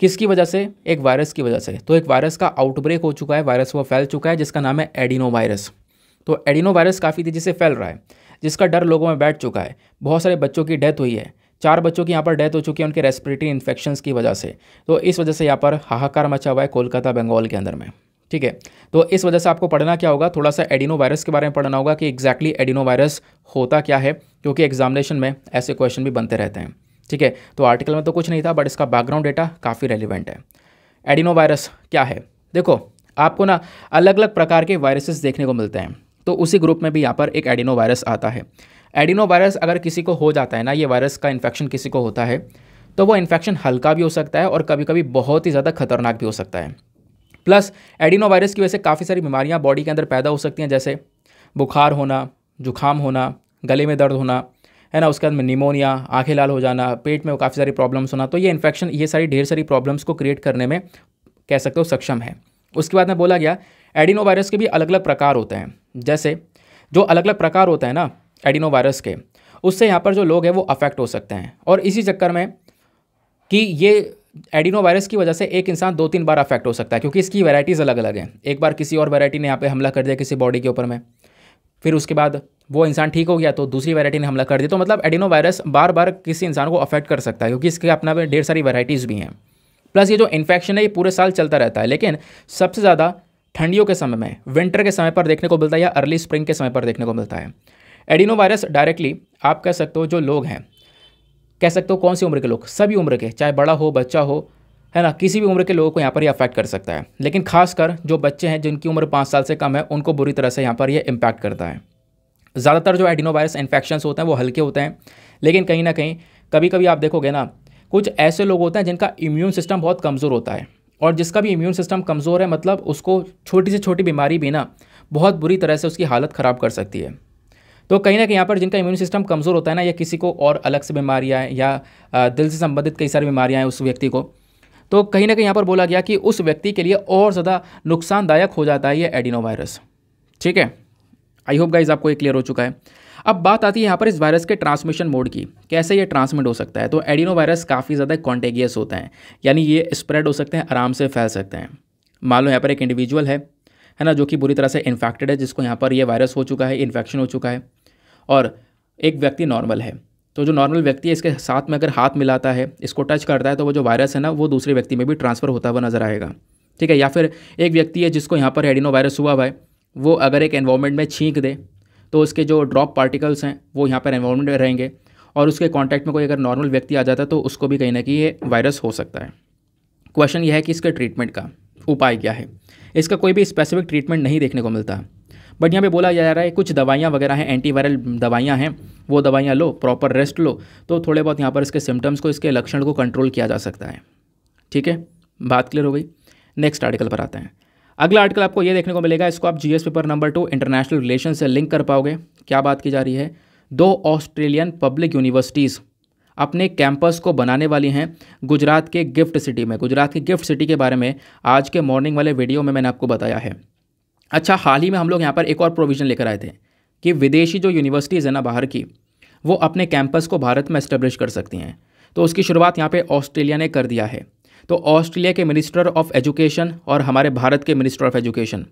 किसकी वजह से? एक वायरस की वजह से। तो एक वायरस का आउटब्रेक हो चुका है, वायरस वो फैल चुका है जिसका नाम है एडिनो वायरस। तो एडिनो वायरस काफ़ी तेज़ी से फैल रहा है जिसका डर लोगों में बैठ चुका है। बहुत सारे बच्चों की डेथ हुई है, 4 बच्चों की यहाँ पर डेथ हो चुकी है उनके रेस्पिरेटरी इन्फेक्शंस की वजह से। तो इस वजह से यहाँ पर हाहाकार मचा हुआ है कोलकाता बंगाल के अंदर में। ठीक है, तो इस वजह से आपको पढ़ना क्या होगा, थोड़ा सा एडिनो वायरस के बारे में पढ़ना होगा कि एग्जैक्टली एडिनो वायरस होता क्या है, क्योंकि एग्जामिनेशन में ऐसे क्वेश्चन भी बनते रहते हैं। ठीक है, तो आर्टिकल में तो कुछ नहीं था बट इसका बैकग्राउंड डेटा काफ़ी रेलिवेंट है। एडिनो वायरस क्या है? देखो आपको ना अलग अलग प्रकार के वायरसेस देखने को मिलते हैं, तो उसी ग्रुप में भी यहाँ पर एक एडिनो वायरस आता है। एडिनो वायरस अगर किसी को हो जाता है ना, ये वायरस का इन्फेक्शन किसी को होता है तो वो इन्फेक्शन हल्का भी हो सकता है और कभी कभी बहुत ही ज़्यादा खतरनाक भी हो सकता है। प्लस एडिनो वायरस की वजह से काफ़ी सारी बीमारियां बॉडी के अंदर पैदा हो सकती हैं, जैसे बुखार होना, जुखाम होना, गले में दर्द होना, है ना, उसके बाद में निमोनिया, आंखें लाल हो जाना, पेट में काफ़ी सारी प्रॉब्लम्स होना। तो ये इन्फेक्शन ये सारी ढेर सारी प्रॉब्लम्स को क्रिएट करने में कह सकते हो सक्षम है। उसके बाद में बोला गया एडिनो वायरस के भी अलग अलग प्रकार होते हैं, जैसे जो अलग अलग प्रकार होता है ना एडिनो वायरस के, उससे यहाँ पर जो लोग हैं वो अफेक्ट हो सकते हैं। और इसी चक्कर में कि ये एडिनो वायरस की वजह से एक इंसान 2-3 बार अफेक्ट हो सकता है, क्योंकि इसकी वैराइटीज़ अलग अलग हैं। एक बार किसी और वैरायटी ने यहाँ पे हमला कर दिया किसी बॉडी के ऊपर में, फिर उसके बाद वो इंसान ठीक हो गया तो दूसरी वैरायटी ने हमला कर दिया। तो मतलब एडिनो वायरस बार बार किसी इंसान को अफेक्ट कर सकता है, क्योंकि इसके अपना ढेर सारी वैराइटीज़ भी हैं। प्लस ये जो इन्फेक्शन है ये पूरे साल चलता रहता है, लेकिन सबसे ज़्यादा ठंडियों के समय में, विंटर के समय पर देखने को मिलता है या अर्ली स्प्रिंग के समय पर देखने को मिलता है। एडिनो वायरस डायरेक्टली आप कह सकते हो जो लोग हैं, कह सकते हो कौन सी उम्र के लोग, सभी उम्र के, चाहे बड़ा हो बच्चा हो, है ना, किसी भी उम्र के लोगों को यहाँ पर ये अफेक्ट कर सकता है। लेकिन खासकर जो बच्चे हैं जिनकी उम्र 5 साल से कम है उनको बुरी तरह से यहाँ पर ये इम्पैक्ट करता है। ज़्यादातर जो एडिनो वायरस इन्फेक्शंस होते हैं वो हल्के होते हैं, लेकिन कहीं ना कहीं कभी कभी आप देखोगे ना कुछ ऐसे लोग होते हैं जिनका इम्यून सिस्टम बहुत कमज़ोर होता है, और जिसका भी इम्यून सिस्टम कमज़ोर है मतलब उसको छोटी से छोटी बीमारी भी ना बहुत बुरी तरह से उसकी हालत ख़राब कर सकती है। तो कहीं ना कहीं यहाँ पर जिनका इम्यून सिस्टम कमज़ोर होता है ना, या किसी को और अलग से बीमारियाँ हैं या दिल से संबंधित कई सारी बीमारियाँ हैं उस व्यक्ति को, तो कहीं ना कहीं यहाँ पर बोला गया कि उस व्यक्ति के लिए और ज़्यादा नुकसानदायक हो जाता है ये एडिनो वायरस। ठीक है, आई होप गाइज आपको ये क्लियर हो चुका है। अब बात आती है यहाँ पर इस वायरस के ट्रांसमिशन मोड की, कैसे ये ट्रांसमिट हो सकता है। तो एडिनो वायरस काफ़ी ज़्यादा कॉन्टेगियस होता है, यानी ये स्प्रेड हो सकते हैं, आराम से फैल सकते हैं। मान लो यहाँ पर एक इंडिविजुअल है ना, जो कि बुरी तरह से इन्फेक्टेड है, जिसको यहाँ पर ये वायरस हो चुका है, इन्फेक्शन हो चुका है, और एक व्यक्ति नॉर्मल है। तो जो नॉर्मल व्यक्ति है इसके साथ में अगर हाथ मिलाता है, इसको टच करता है, तो वो जो वायरस है ना वो दूसरे व्यक्ति में भी ट्रांसफ़र होता हुआ नजर आएगा। ठीक है, या फिर एक व्यक्ति है जिसको यहाँ पर एडिनो वायरस हुआ है, वो अगर एक एनवायरनमेंट में छींक दे तो उसके जो ड्रॉप पार्टिकल्स हैं वो यहाँ पर एनवायरनमेंट में रहेंगे, और उसके कॉन्टैक्ट में कोई अगर नॉर्मल व्यक्ति आ जाता है तो उसको भी कहीं ना कहीं ये वायरस हो सकता है। क्वेश्चन यह है कि इसके ट्रीटमेंट का उपाय क्या है। इसका कोई भी स्पेसिफिक ट्रीटमेंट नहीं देखने को मिलता, बट यहाँ पे बोला जा रहा है कुछ दवाइयाँ वगैरह हैं, एंटीवायरल दवाइयाँ हैं, वो दवाइयाँ लो, प्रॉपर रेस्ट लो, तो थोड़े बहुत यहाँ पर इसके सिम्टम्स को, इसके लक्षण को कंट्रोल किया जा सकता है। ठीक है, बात क्लियर हो गई। नेक्स्ट आर्टिकल पर आते हैं। अगला आर्टिकल आपको ये देखने को मिलेगा, इसको आप GS paper number 2 international relation से लिंक कर पाओगे। क्या बात की जा रही है, 2 ऑस्ट्रेलियन पब्लिक यूनिवर्सिटीज़ अपने कैंपस को बनाने वाली हैं गुजरात के गिफ्ट सिटी में। गुजरात की गिफ्ट सिटी के बारे में आज के मॉर्निंग वाले वीडियो में मैंने आपको बताया है। अच्छा, हाल ही में हम लोग यहाँ पर एक और प्रोविज़न लेकर आए थे कि विदेशी जो यूनिवर्सिटीज़ है ना बाहर की, वो अपने कैंपस को भारत में एस्टेब्लिश कर सकती हैं। तो उसकी शुरुआत यहाँ पे ऑस्ट्रेलिया ने कर दिया है। तो ऑस्ट्रेलिया के मिनिस्टर ऑफ एजुकेशन और हमारे भारत के मिनिस्टर ऑफ एजुकेशन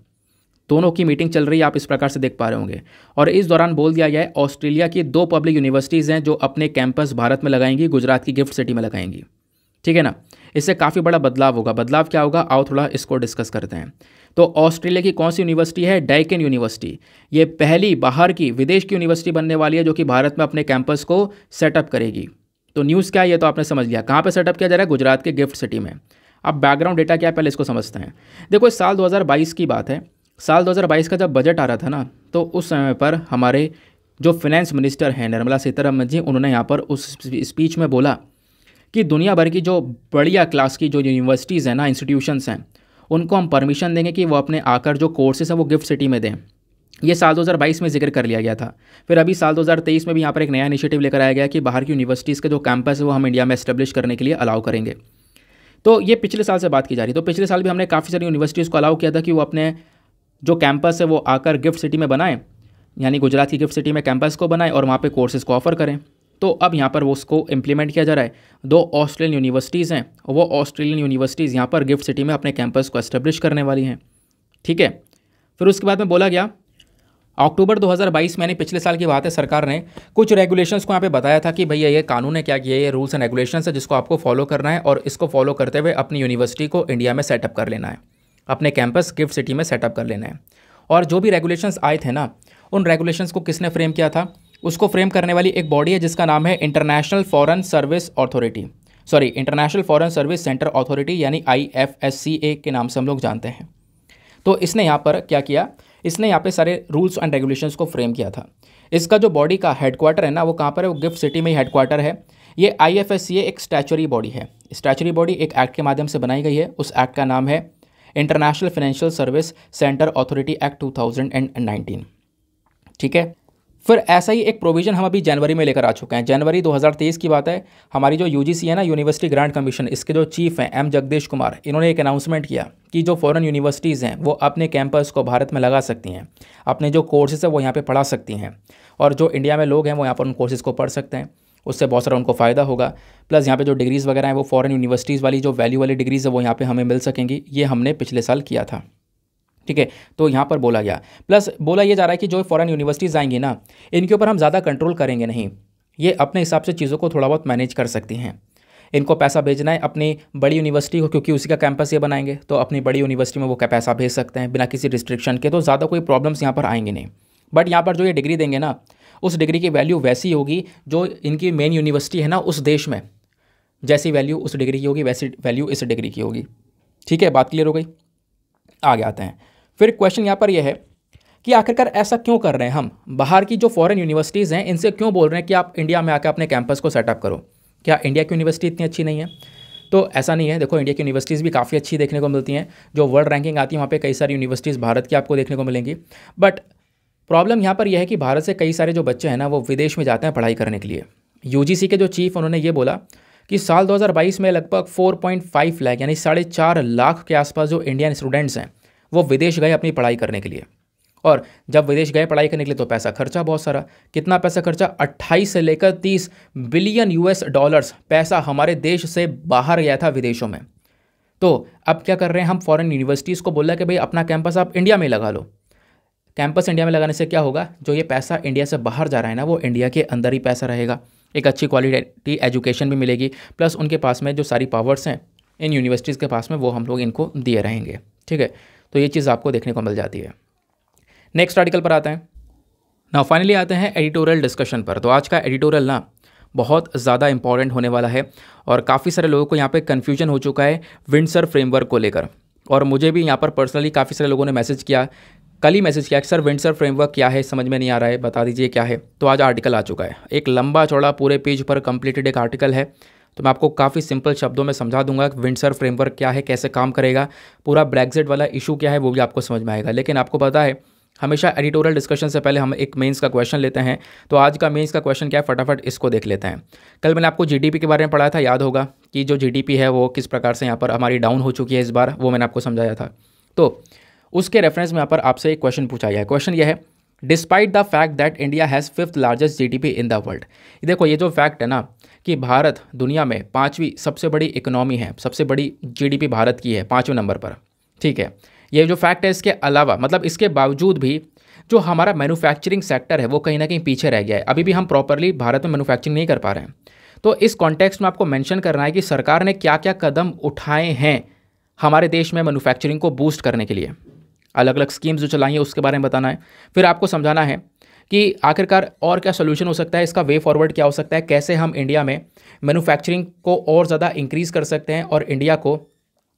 दोनों की मीटिंग चल रही है, आप इस प्रकार से देख पा रहे होंगे। और इस दौरान बोल दिया गया है ऑस्ट्रेलिया की 2 पब्लिक यूनिवर्सिटीज़ हैं जो अपने कैंपस भारत में लगाएंगी, गुजरात की गिफ्ट सिटी में लगाएंगी। ठीक है ना, इससे काफ़ी बड़ा बदलाव होगा। बदलाव क्या होगा, आओ थोड़ा इसको डिस्कस करते हैं। तो ऑस्ट्रेलिया की कौन सी यूनिवर्सिटी है, डेक्कन यूनिवर्सिटी। ये पहली बाहर की विदेश की यूनिवर्सिटी बनने वाली है जो कि भारत में अपने कैंपस को सेटअप करेगी। तो न्यूज़ क्या है ये तो आपने समझ लिया, कहाँ पे सेटअप किया जा रहा है, गुजरात के गिफ्ट सिटी में। अब बैकग्राउंड डेटा क्या है पहले इसको समझते हैं। देखो, इस साल 2022 की बात है। साल 2022 का जब बजट आ रहा था ना, तो उस समय पर हमारे जो फाइनेंस मिनिस्टर हैं निर्मला सीतारमण जी, उन्होंने यहाँ पर उस स्पीच में बोला कि दुनिया भर की जो बढ़िया क्लास की जो यूनिवर्सिटीज़ हैं ना, इंस्टीट्यूशंस हैं, उनको हम परमिशन देंगे कि वो अपने आकर जो कोर्सेज हैं वो गिफ्ट सिटी में दें। ये साल 2022 में जिक्र कर लिया गया था। फिर अभी साल 2023 में भी यहाँ पर एक नया इनिशिएटिव लेकर आया गया कि बाहर की यूनिवर्सिटीज़ के जो कैंपस है वो हम इंडिया में एस्टेब्लिश करने के लिए अलाउ करेंगे। तो ये पिछले साल से बात की जा रही है। तो पिछले साल भी हमने काफ़ी सारी यूनिवर्सिटीज़ को अलाउ किया था कि वो अपने जो कैंपस है वो आकर गिफ्ट सिटी में बनाएं, यानी गुजरात की गिफ्ट सिटी में कैंपस को बनाएं और वहाँ पे कोर्सेज़ को ऑफर करें। तो अब यहाँ पर वो उसको इम्प्लीमेंट किया जा रहा है। 2 ऑस्ट्रेलियन यूनिवर्सिटीज़ हैं, वो ऑस्ट्रेलियन यूनिवर्सिटीज़ यहाँ पर गिफ्ट सिटी में अपने कैंपस को एस्टेब्लिश करने वाली हैं। ठीक है, फिर उसके बाद में बोला गया अक्टूबर 2022 में, यानी पिछले साल की बात है, सरकार ने कुछ रेगुलेशंस को यहाँ पे बताया था कि भैया ये कानून है क्या, ये रूल्स एंड रेगुलेशंस है जिसको आपको फॉलो करना है और इसको फॉलो करते हुए अपनी यूनिवर्सिटी को इंडिया में सेटअप कर लेना है, अपने कैंपस गिफ्ट सिटी में सेटअप कर लेना है। और जो भी रेगुलेशंस आए थे ना, उन रेगुलेशंस को किसने फ्रेम किया था, उसको फ्रेम करने वाली एक बॉडी है जिसका नाम है international foreign service authority, international foreign service centre authority, यानी IFSCA के नाम से हम लोग जानते हैं। तो इसने यहाँ पर क्या किया, इसने यहाँ पे सारे रूल्स एंड रेगुलेशंस को फ्रेम किया था। इसका जो बॉडी का हेडक्वार्टर है ना, वो कहाँ पर है, वो गिफ्ट सिटी में ही हेडक्वार्टर है। ये IFSCA एक स्टैचुरी बॉडी है। स्टैचुरी बॉडी एक एक्ट के माध्यम से बनाई गई है। उस एक्ट का नाम है international financial service centre authority act 2019। ठीक है, फिर ऐसा ही एक प्रोविज़न हम अभी जनवरी में लेकर आ चुके हैं। जनवरी 2023 की बात है। हमारी जो UGC है ना, यूनिवर्सिटी ग्रांट कमीशन, इसके जो चीफ हैं M जगदेश कुमार, इन्होंने एक अनाउंसमेंट किया कि जो फॉरेन यूनिवर्सिटीज़ हैं वो अपने कैंपस को भारत में लगा सकती हैं, अपने जो कोर्सेज है वो यहाँ पे पढ़ा सकती हैं, और जो इंडिया में लोग हैं वो यहाँ पर उन कोर्सेज़ को पढ़ सकते हैं। उससे बहुत सारा उनको फ़ायदा होगा। प्लस यहाँ पे जो डिग्रीज़ वगैरह हैं वो फॉरेन यूनिवर्सिटीज़ वाली जो वैल्यू वाली डिग्रीज़ है वो यहाँ पे हमें मिल सकेंगी। ये हमने पिछले साल किया था। ठीक है, तो यहाँ पर बोला गया। प्लस बोला ये जा रहा है कि जो फॉरेन यूनिवर्सिटीज़ आएंगी ना, इनके ऊपर हम ज़्यादा कंट्रोल करेंगे नहीं। ये अपने हिसाब से चीज़ों को थोड़ा बहुत मैनेज कर सकती हैं। इनको पैसा भेजना है अपनी बड़ी यूनिवर्सिटी को, क्योंकि उसी का कैंपस ये बनाएंगे, तो अपनी बड़ी यूनिवर्सिटी में वो क्या पैसा भेज सकते हैं बिना किसी रिस्ट्रिक्शन के। तो ज़्यादा कोई प्रॉब्लम्स यहाँ पर आएंगे नहीं। बट यहाँ पर जो ये डिग्री देंगे ना, उस डिग्री की वैल्यू वैसी होगी जो इनकी मेन यूनिवर्सिटी है ना उस देश में, जैसी वैल्यू उस डिग्री की होगी वैसी वैल्यू इस डिग्री की होगी। ठीक है, बात क्लियर हो गई। आगे आते हैं। फिर क्वेश्चन यहाँ पर यह है कि आखिरकार ऐसा क्यों कर रहे हैं हम, बाहर की जो फॉरेन यूनिवर्सिटीज़ हैं इनसे क्यों बोल रहे हैं कि आप इंडिया में आकर अपने कैंपस को सेटअप करो। क्या इंडिया की यूनिवर्सिटी इतनी अच्छी नहीं है? तो ऐसा नहीं है। देखो, इंडिया की यूनिवर्सिटीज़ भी काफ़ी अच्छी देखने को मिलती हैं। जो वर्ल्ड रैंकिंग आती है वहाँ पे कई सारी यूनिवर्सिटीज़ भारत की आपको देखने को मिलेंगी। बट प्रॉब्लम यहाँ पर यह है कि भारत से कई सारे जो बच्चे हैं ना वो विदेश में जाते हैं पढ़ाई करने के लिए। UGC के जो चीफ उन्होंने ये बोला कि साल 2022 में लगभग 4.5 लाख यानी 4.5 लाख के आसपास जो इंडियन स्टूडेंट्स हैं वो विदेश गए अपनी पढ़ाई करने के लिए। और जब विदेश गए पढ़ाई करने के लिए तो पैसा खर्चा बहुत सारा। कितना पैसा खर्चा? 28 से लेकर 30 बिलियन US डॉलर्स पैसा हमारे देश से बाहर गया था विदेशों में। तो अब क्या कर रहे हैं हम, फॉरेन यूनिवर्सिटीज़ को बोल रहे हैं कि भाई अपना कैंपस आप इंडिया में लगा लो। कैंपस इंडिया में लगाने से क्या होगा, जो ये पैसा इंडिया से बाहर जा रहा है ना वो इंडिया के अंदर ही पैसा रहेगा। एक अच्छी क्वालिटी एजुकेशन भी मिलेगी, प्लस उनके पास में जो सारी पावर्स हैं इन यूनिवर्सिटीज़ के पास में वो हम लोग इनको दिए रहेंगे। ठीक है, तो ये चीज़ आपको देखने को मिल जाती है। नेक्स्ट आर्टिकल पर आते हैं ना, फाइनली आते हैं एडिटोरियल डिस्कशन पर। तो आज का एडिटोरियल ना बहुत ज़्यादा इंपॉर्टेंट होने वाला है और काफ़ी सारे लोगों को यहाँ पे कन्फ्यूजन हो चुका है विंडसर फ्रेमवर्क को लेकर। और मुझे भी यहाँ पर पर्सनली काफ़ी सारे लोगों ने मैसेज किया, कल ही मैसेज किया कि सर विंडसर फ्रेमवर्क क्या है, समझ में नहीं आ रहा है, बता दीजिए क्या है। तो आज आर्टिकल आ चुका है, एक लंबा चौड़ा पूरे पेज पर कंप्लीटेड एक आर्टिकल है। तो मैं आपको काफ़ी सिंपल शब्दों में समझा दूंगा कि विंडसर फ्रेमवर्क क्या है, कैसे काम करेगा, पूरा ब्रेक्जिट वाला इशू क्या है वो भी आपको समझ में आएगा। लेकिन आपको पता है हमेशा एडिटोरियल डिस्कशन से पहले हम एक मेंस का क्वेश्चन लेते हैं। तो आज का मेंस का क्वेश्चन क्या है, फटाफट इसको देख लेते हैं। कल मैंने आपको जीडीपी के बारे में पढ़ाया था, याद होगा कि जो जीडीपी है वो किस प्रकार से यहाँ पर हमारी डाउन हो चुकी है इस बार, वो मैंने आपको समझाया था। तो उसके रेफरेंस में यहाँ पर आपसे एक क्वेश्चन पूछा गया है। क्वेश्चन यह है, despite the fact that India has 5th largest GDP in the world. देखो ये जो फैक्ट है ना कि भारत दुनिया में 5वीं सबसे बड़ी इकोनॉमी है, सबसे बड़ी जीडीपी भारत की है 5वें नंबर पर, ठीक है। ये जो फैक्ट है, इसके अलावा मतलब इसके बावजूद भी जो हमारा मैन्युफैक्चरिंग सेक्टर है वो कहीं ना कहीं पीछे रह गया है। अभी भी हम प्रॉपरली भारत में मैन्युफैक्चरिंग नहीं कर पा रहे हैं। तो इस कॉन्टेक्स्ट में आपको मेंशन करना है कि सरकार ने क्या क्या कदम उठाए हैं हमारे देश में मैन्युफैक्चरिंग को बूस्ट करने के लिए। अलग अलग स्कीम्स जो चलाई हैं उसके बारे में बताना है। फिर आपको समझाना है कि आखिरकार और क्या सोल्यूशन हो सकता है, इसका वे फॉरवर्ड क्या हो सकता है, कैसे हम इंडिया में मैन्युफैक्चरिंग को और ज़्यादा इंक्रीज़ कर सकते हैं और इंडिया को,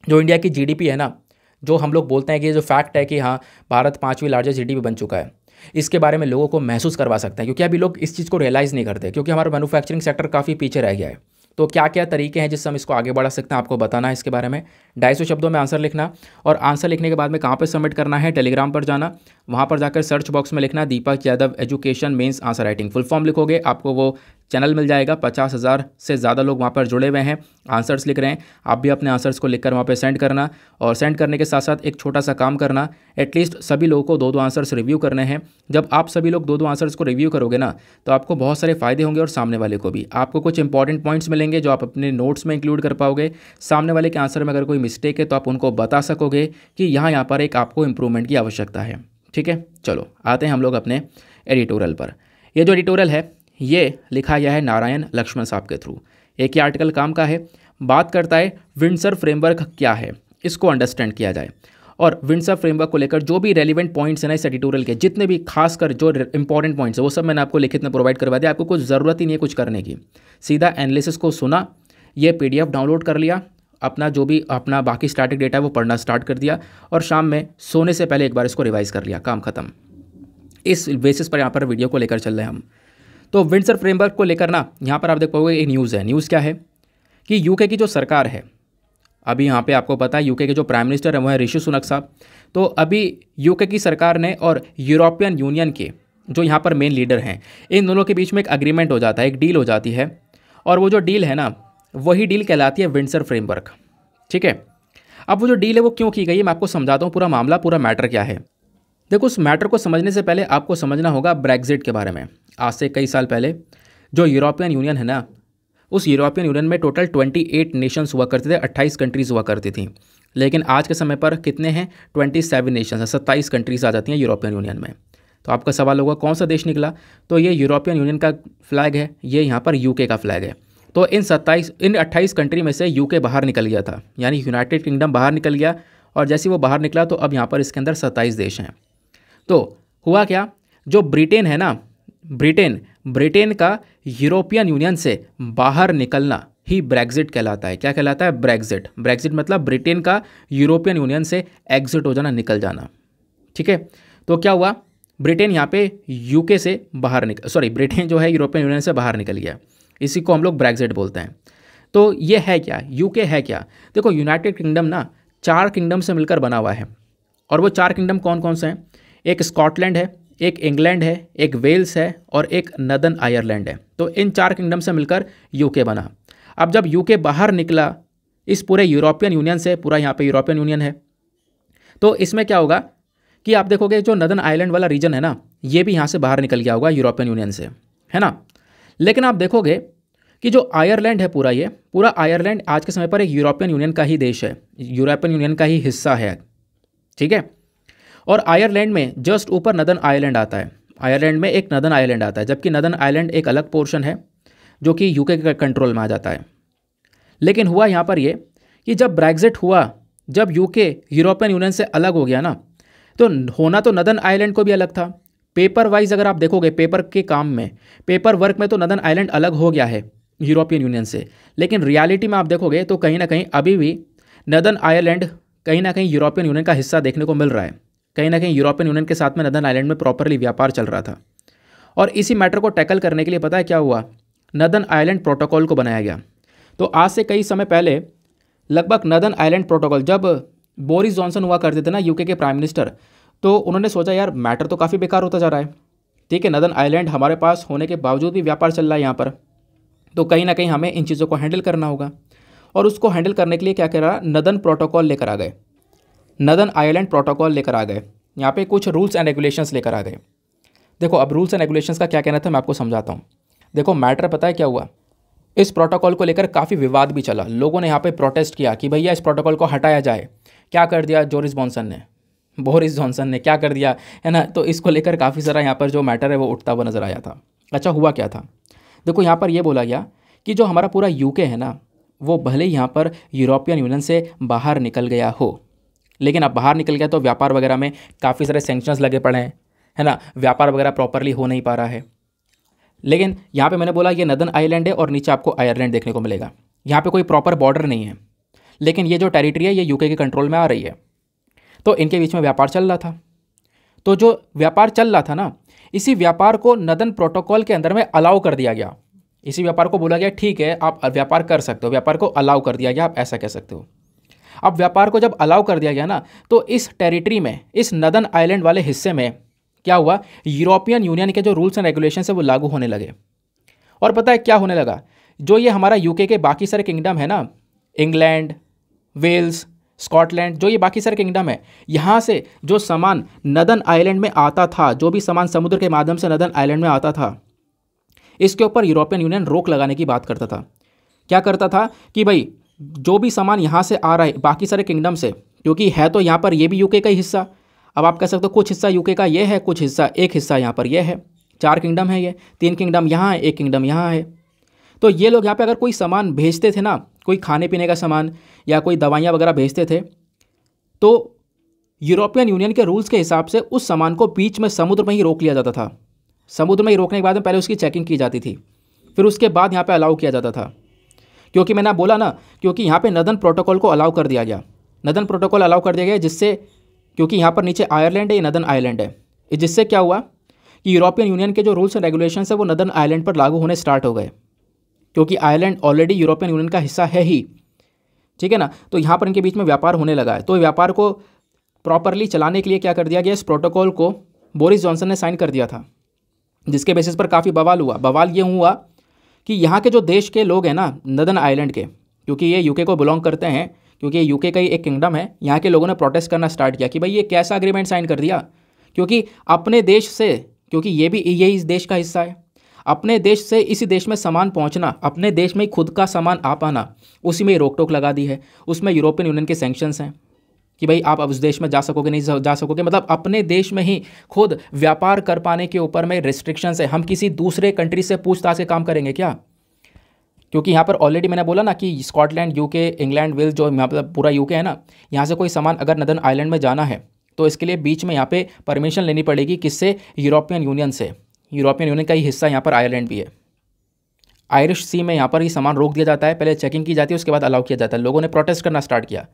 जो इंडिया की जीडीपी है ना, जो हम लोग बोलते हैं कि जो फैक्ट है कि हाँ भारत 5वीं लार्जेस्ट जीडीपी बन चुका है, इसके बारे में लोगों को महसूस करवा सकते हैं। क्योंकि अभी लोग इस चीज़ को रियलाइज़ नहीं करते, क्योंकि हमारा मैन्युफैक्चरिंग सेक्टर काफ़ी पीछे रह गया है। तो क्या क्या तरीके हैं जिससे हम इसको आगे बढ़ा सकते हैं, आपको बताना है इसके बारे में। 250 शब्दों में आंसर लिखना, और आंसर लिखने के बाद में कहाँ पर सबमिट करना है, टेलीग्राम पर जाना, वहाँ पर जाकर सर्च बॉक्स में लिखना Deepak Yadav education mains answer writing, full form लिखोगे, आपको वो चैनल मिल जाएगा। 50,000 से ज़्यादा लोग वहाँ पर जुड़े हुए हैं, आंसर्स लिख रहे हैं। आप भी अपने आंसर्स को लिखकर वहाँ पे सेंड करना, और सेंड करने के साथ साथ एक छोटा सा काम करना, एटलीस्ट सभी लोगों को 2-2 आंसर्स रिव्यू करने हैं। जब आप सभी लोग 2-2 आंसर्स को रिव्यू करोगे ना, तो आपको बहुत सारे फ़ायदे होंगे और सामने वाले को भी। आपको कुछ इंपॉर्टेंट पॉइंट्स मिलेंगे जो आप अपने नोट्स में इंक्लूड कर पाओगे। सामने वाले के आंसर में अगर कोई मिस्टेक है तो आप उनको बता सकोगे कि यहाँ पर एक आपको इंप्रूवमेंट की आवश्यकता है, ठीक है। चलो आते हैं हम लोग अपने एडिटोरियल पर। ये जो एडिटोरियल है ये लिखा गया है नारायण लक्ष्मण साहब के थ्रू। एक ही आर्टिकल काम का है, बात करता है विंडसर फ्रेमवर्क क्या है, इसको अंडरस्टैंड किया जाए। और विंडसर फ्रेमवर्क को लेकर जो भी रेलिवेंट पॉइंट्स हैं ना इस एडिटोरियल के, जितने भी खासकर जो इंपॉर्टेंट पॉइंट्स है वो सब मैंने आपको लिखित में प्रोवाइड करवा दिया। आपको कुछ ज़रूरत ही नहीं है कुछ करने की, सीधा एनालिसिस को सुना, ये PDF डाउनलोड कर लिया, अपना जो भी अपना बाकी स्टैटिक डेटा है वो पढ़ना स्टार्ट कर दिया, और शाम में सोने से पहले एक बार इसको रिवाइज कर लिया, काम खत्म। इस बेसिस पर यहाँ पर वीडियो को लेकर चल रहे हैं हम। तो विंडसर फ्रेमवर्क को लेकर ना यहाँ पर आप देख पाओगे एक न्यूज़ है। न्यूज़ क्या है कि यूके की जो सरकार है, अभी यहाँ पे आपको पता है यूके के जो प्राइम मिनिस्टर है वो है ऋषि सुनक साहब। तो अभी यूके की सरकार ने और यूरोपियन यूनियन के जो यहाँ पर मेन लीडर हैं, इन दोनों के बीच में एक अग्रीमेंट हो जाता है, एक डील हो जाती है। और वो जो डील है ना, वही डील कहलाती है विंडसर फ्रेमवर्क, ठीक है। अब वो जो डील है वो क्यों की गई है, मैं आपको समझाता हूँ पूरा मामला, पूरा मैटर क्या है। देखो उस मैटर को समझने से पहले आपको समझना होगा ब्रेक्जिट के बारे में। आज से कई साल पहले जो यूरोपियन यूनियन है ना, उस यूरोपियन यूनियन में टोटल 28 नेशंस हुआ करते थे, 28 कंट्रीज़ हुआ करती थी। लेकिन आज के समय पर कितने हैं, 27 नेशंस हैं, 27 कंट्रीज़ आ जाती हैं यूरोपियन यूनियन में। तो आपका सवाल होगा कौन सा देश निकला, तो ये यूरोपियन यूनियन का फ्लैग है, ये यहाँ पर यूके का फ्लैग है। तो इन 28 कंट्री में से यूके बाहर निकल गया था, यानी यूनाइटेड किंगडम बाहर निकल गया। और जैसे वो बाहर निकला तो अब यहाँ पर इसके अंदर 27 देश हैं। तो हुआ क्या, जो ब्रिटेन है ना, ब्रिटेन का यूरोपियन यूनियन से बाहर निकलना ही ब्रेक्जिट कहलाता है। क्या कहलाता है, ब्रेक्जिट मतलब ब्रिटेन का यूरोपियन यूनियन से एग्जिट हो जाना, निकल जाना, ठीक है। तो क्या हुआ, ब्रिटेन यहाँ पे यूके से बाहर ब्रिटेन जो है यूरोपियन यूनियन से बाहर निकल गया, इसी को हम लोग ब्रेक्जिट बोलते हैं। तो ये है क्या, यूके है क्या। देखो यूनाइटेड किंगडम ना 4 किंगडम से मिलकर बना हुआ है, और वो 4 किंगडम कौन कौन से हैं, एक स्कॉटलैंड है, एक इंग्लैंड है, एक वेल्स है, और एक नदर्न आयरलैंड है। तो इन 4 किंगडम से मिलकर यूके बना। अब जब यूके बाहर निकला इस पूरे यूरोपियन यूनियन से, पूरा यहाँ पे यूरोपियन यूनियन है, तो इसमें क्या होगा कि आप देखोगे जो नदर्न आयरलैंड वाला रीजन है ना, ये भी यहाँ से बाहर निकल गया होगा यूरोपियन यूनियन से, है ना। लेकिन आप देखोगे कि जो आयरलैंड है पूरा आयरलैंड आज के समय पर एक यूरोपियन यूनियन का ही देश है, यूरोपियन यूनियन का ही हिस्सा है, ठीक है। और आयरलैंड में जस्ट ऊपर नदर्न आयरलैंड आता है, आयरलैंड में एक नदर्न आयरलैंड आता है, जबकि नदर्न आयरलैंड एक अलग पोर्शन है जो कि यूके के कंट्रोल में आ जाता है। लेकिन हुआ यहाँ पर ये कि जब ब्रेक्जिट हुआ, जब यूके यूरोपियन यूनियन से अलग हो गया ना, तो होना तो नदर्न आयरलैंड को भी अलग था। पेपर वाइज अगर आप देखोगे, पेपर के काम में, पेपर वर्क में तो नदर्न आयरलैंड अलग हो गया है यूरोपियन यूनियन से, लेकिन रियलिटी में आप देखोगे तो कहीं ना कहीं अभी भी नदर्न आयरलैंड कहीं ना कहीं यूरोपियन यूनियन का हिस्सा देखने को मिल रहा है। कहीं ना कहीं यूरोपियन यूनियन के साथ में नदर्न आयरलैंड में प्रॉपरली व्यापार चल रहा था। और इसी मैटर को टैकल करने के लिए पता है क्या हुआ, नदर्न आयरलैंड प्रोटोकॉल को बनाया गया। तो आज से कई समय पहले लगभग नदर्न आयरलैंड प्रोटोकॉल, जब बोरिस जॉनसन हुआ करते थे ना यूके के प्राइम मिनिस्टर, तो उन्होंने सोचा यार मैटर तो काफ़ी बेकार होता जा रहा है, ठीक है, नदन आइलैंड हमारे पास होने के बावजूद भी व्यापार चल रहा है यहाँ पर, तो कहीं ना कहीं हमें इन चीज़ों को हैंडल करना होगा। और उसको हैंडल करने के लिए क्या करा, नदन प्रोटोकॉल लेकर आ गए, नदन आइलैंड प्रोटोकॉल लेकर आ गए। यहाँ पे कुछ रूल्स एंड रेगुलेशंस लेकर आ गए। देखो अब रूल्स एंड रेगुलेशंस का क्या कहना था मैं आपको समझाता हूँ। देखो मैटर पता है क्या हुआ, इस प्रोटोकॉल को लेकर काफ़ी विवाद भी चला, लोगों ने यहाँ पे प्रोटेस्ट किया कि भैया इस प्रोटोकॉल को हटाया जाए। क्या कर दिया बोरिस जॉनसन ने क्या कर दिया, है ना। तो इसको लेकर काफ़ी सारा यहाँ पर जो मैटर है वो उठता हुआ नजर आया था। अच्छा हुआ क्या था, देखो यहाँ पर ये बोला गया कि जो हमारा पूरा यूके है ना, वो भले ही यहाँ पर यूरोपियन यूनियन से बाहर निकल गया हो, लेकिन अब बाहर निकल गया तो व्यापार वगैरह में काफ़ी सारे सैंक्शंस लगे पड़े हैं, है ना, व्यापार वगैरह प्रॉपरली हो नहीं पा रहा है। लेकिन यहाँ पे मैंने बोला ये नदन आइलैंड है और नीचे आपको आयरलैंड देखने को मिलेगा। यहाँ पे कोई प्रॉपर बॉर्डर नहीं है, लेकिन ये जो टेरिटरी है ये यूके के कंट्रोल में आ रही है, तो इनके बीच में व्यापार चल रहा था। तो जो व्यापार चल रहा था ना, इसी व्यापार को नदन प्रोटोकॉल के अंदर में अलाउ कर दिया गया। इसी व्यापार को बोला गया ठीक है आप व्यापार कर सकते हो, व्यापार को अलाउ कर दिया गया, आप ऐसा कह सकते हो। अब व्यापार को जब अलाउ कर दिया गया ना, तो इस टेरिटरी में, इस नदन आइलैंड वाले हिस्से में क्या हुआ, यूरोपियन यूनियन के जो रूल्स एंड रेगुलेशंस है वो लागू होने लगे। और पता है क्या होने लगा, जो ये हमारा यूके के बाकी सारे किंगडम है ना, इंग्लैंड, वेल्स, स्कॉटलैंड, जो ये बाकी सारे किंगडम है, यहाँ से जो सामान नदन आइलैंड में आता था, जो भी सामान समुद्र के माध्यम से नदन आइलैंड में आता था, इसके ऊपर यूरोपियन यूनियन रोक लगाने की बात करता था। क्या करता था कि भाई जो भी सामान यहाँ से आ रहा है बाकी सारे किंगडम से, क्योंकि है तो यहाँ पर ये भी यूके का ही हिस्सा, अब आप कह सकते हो कुछ हिस्सा यूके का ये है, कुछ हिस्सा, एक हिस्सा यहाँ पर ये है, 4 किंगडम है, ये 3 किंगडम यहाँ है, 1 किंगडम यहाँ है। तो ये लोग यहाँ पे अगर कोई सामान भेजते थे ना, कोई खाने पीने का सामान या कोई दवाइयाँ वगैरह भेजते थे, तो यूरोपियन यूनियन के रूल्स के हिसाब से उस सामान को बीच में समुद्र में ही रोक लिया जाता था। समुद्र में ही रोकने के बाद में पहले उसकी चेकिंग की जाती थी, फिर उसके बाद यहाँ पे अलाउ किया जाता था। क्योंकि मैंने बोला ना, क्योंकि यहाँ पे नदन प्रोटोकॉल को अलाउ कर दिया गया, नदन प्रोटोकॉल अलाउ कर दिया गया, जिससे, क्योंकि यहाँ पर नीचे आयरलैंड है, ये नदन आइलैंड है, जिससे क्या हुआ कि यूरोपियन यूनियन के जो रूल्स एंड रेगुलेशंस है वो नदन आइलैंड पर लागू होने स्टार्ट हो गए, क्योंकि आयरलैंड ऑलरेडी यूरोपियन यूनियन का हिस्सा है ही, ठीक है ना। तो यहाँ पर इनके बीच में व्यापार होने लगा है। तो व्यापार को प्रॉपरली चलाने के लिए क्या कर दिया गया, इस प्रोटोकॉल को बोरिस जॉनसन ने साइन कर दिया था, जिसके बेसिस पर काफ़ी बवाल हुआ। बवाल ये हुआ कि यहाँ के जो देश के लोग हैं ना, नदन आइलैंड के, क्योंकि ये यूके को बिलोंग करते हैं, क्योंकि ये यूके का ही एक किंगडम है, यहाँ के लोगों ने प्रोटेस्ट करना स्टार्ट किया कि भाई ये कैसा एग्रीमेंट साइन कर दिया, क्योंकि अपने देश से, क्योंकि ये भी यही इस देश का हिस्सा है, अपने देश से इसी देश में सामान पहुंचना, अपने देश में खुद का सामान आ पाना, उसी में रोक टोक लगा दी है। उसमें यूरोपियन यूनियन के सैंक्शंस हैं कि भाई आप अब उस देश में जा सकोगे नहीं जा सकोगे, मतलब अपने देश में ही खुद व्यापार कर पाने के ऊपर में रिस्ट्रिक्शंस है। हम किसी दूसरे कंट्री से पूछताछ से काम करेंगे क्या, क्योंकि यहाँ पर ऑलरेडी मैंने बोला ना कि स्कॉटलैंड, यूके, इंग्लैंड, वेल्स, जो यहाँ पर पूरा यूके है ना, यहाँ से कोई सामान अगर नदन आइलैंड में जाना है तो इसके लिए बीच में यहाँ पे परमिशन लेनी पड़ेगी, किससे, यूरोपियन यूनियन से। यूरोपियन यूनियन का ही हिस्सा यहाँ पर आयरलैंड भी है। आयरिश सी में यहाँ पर ही सामान रोक दिया जाता है, पहले चेकिंग की जाती है, उसके बाद अलाउ किया जाता है। लोगों ने प्रोटेस्ट करना स्टार्ट किया,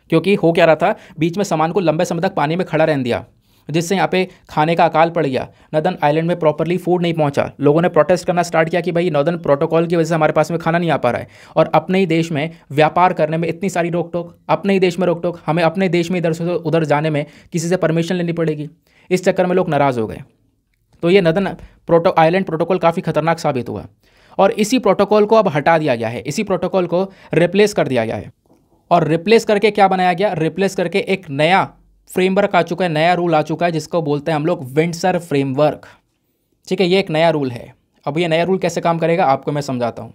क्योंकि हो क्या रहा था, बीच में सामान को लंबे समय तक पानी में खड़ा रहने दिया, जिससे यहाँ पे खाने का अकाल पड़ गया, नदन आइलैंड में प्रॉपरली फूड नहीं पहुँचा। लोगों ने प्रोटेस्ट करना स्टार्ट किया कि भाई नॉर्दर्न प्रोटोकॉल की वजह से हमारे पास में खाना नहीं आ पा रहा है, और अपने ही देश में व्यापार करने में इतनी सारी रोक टोक, अपने ही देश में रोक टोक, हमें अपने देश में इधर से उधर जाने में किसी से परमिशन लेनी पड़ेगी। इस चक्कर में लोग नाराज़ हो गए। तो ये नदन आइलैंड प्रोटोकॉल काफ़ी खतरनाक साबित हुआ, और इसी प्रोटोकॉल को अब हटा दिया गया है, इसी प्रोटोकॉल को रिप्लेस कर दिया गया है। और रिप्लेस करके क्या बनाया गया, रिप्लेस करके एक नया फ्रेमवर्क आ चुका है, नया रूल आ चुका है, जिसको बोलते हैं हम लोग विंडसर फ्रेमवर्क। ठीक है, ये एक नया रूल है। अब ये नया रूल कैसे काम करेगा आपको मैं समझाता हूँ।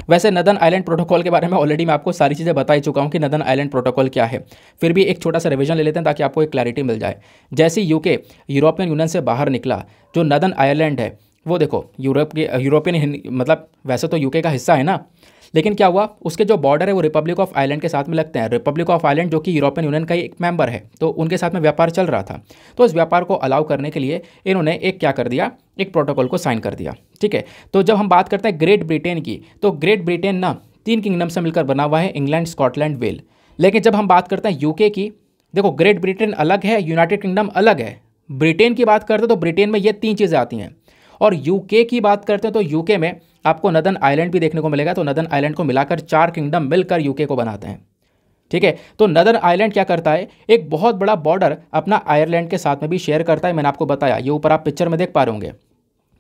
वैसे नदन आइलैंड प्रोटोकॉल के बारे में ऑलरेडी मैं आपको सारी चीज़ें बता ही चुका हूँ कि नदन आइलैंड प्रोटोकॉल क्या है, फिर भी एक छोटा सा रिवीजन ले लेते हैं ताकि आपको एक क्लैरिटी मिल जाए। जैसे यूके यूरोपियन यूनियन से बाहर निकला, जो नदन आइलैंड है वो देखो यूरोपियन, मतलब वैसे तो यूके का हिस्सा है ना, लेकिन क्या हुआ, उसके जो बॉर्डर है वो रिपब्लिक ऑफ आयरलैंड के साथ में लगते हैं। रिपब्लिक ऑफ आयरलैंड जो कि यूरोपियन यूनियन का ही एक मेंबर है, तो उनके साथ में व्यापार चल रहा था। तो इस व्यापार को अलाउ करने के लिए इन्होंने एक क्या कर दिया, एक प्रोटोकॉल को साइन कर दिया। ठीक है, तो जब हम बात करते हैं ग्रेट ब्रिटेन की, तो ग्रेट ब्रिटेन ना 3 किंगडम से मिलकर बना हुआ है, इंग्लैंड, स्कॉटलैंड, वेल। लेकिन जब हम बात करते हैं यूके की, देखो ग्रेट ब्रिटेन अलग है, यूनाइटेड किंगडम अलग है। ब्रिटेन की बात करते हैं तो ब्रिटेन में ये 3 चीज़ें आती हैं, और यूके की बात करते हैं तो यूके में आपको नदन आइलैंड भी देखने को मिलेगा। तो नदन आइलैंड को मिलाकर 4 किंगडम मिलकर यूके को बनाते हैं। ठीक है। तो नदर्न आयरलैंड क्या करता है, एक बहुत बड़ा बॉर्डर अपना आयरलैंड के साथ में भी शेयर करता है। मैंने आपको बताया, ये ऊपर आप पिक्चर में देख पा रहे होंगे,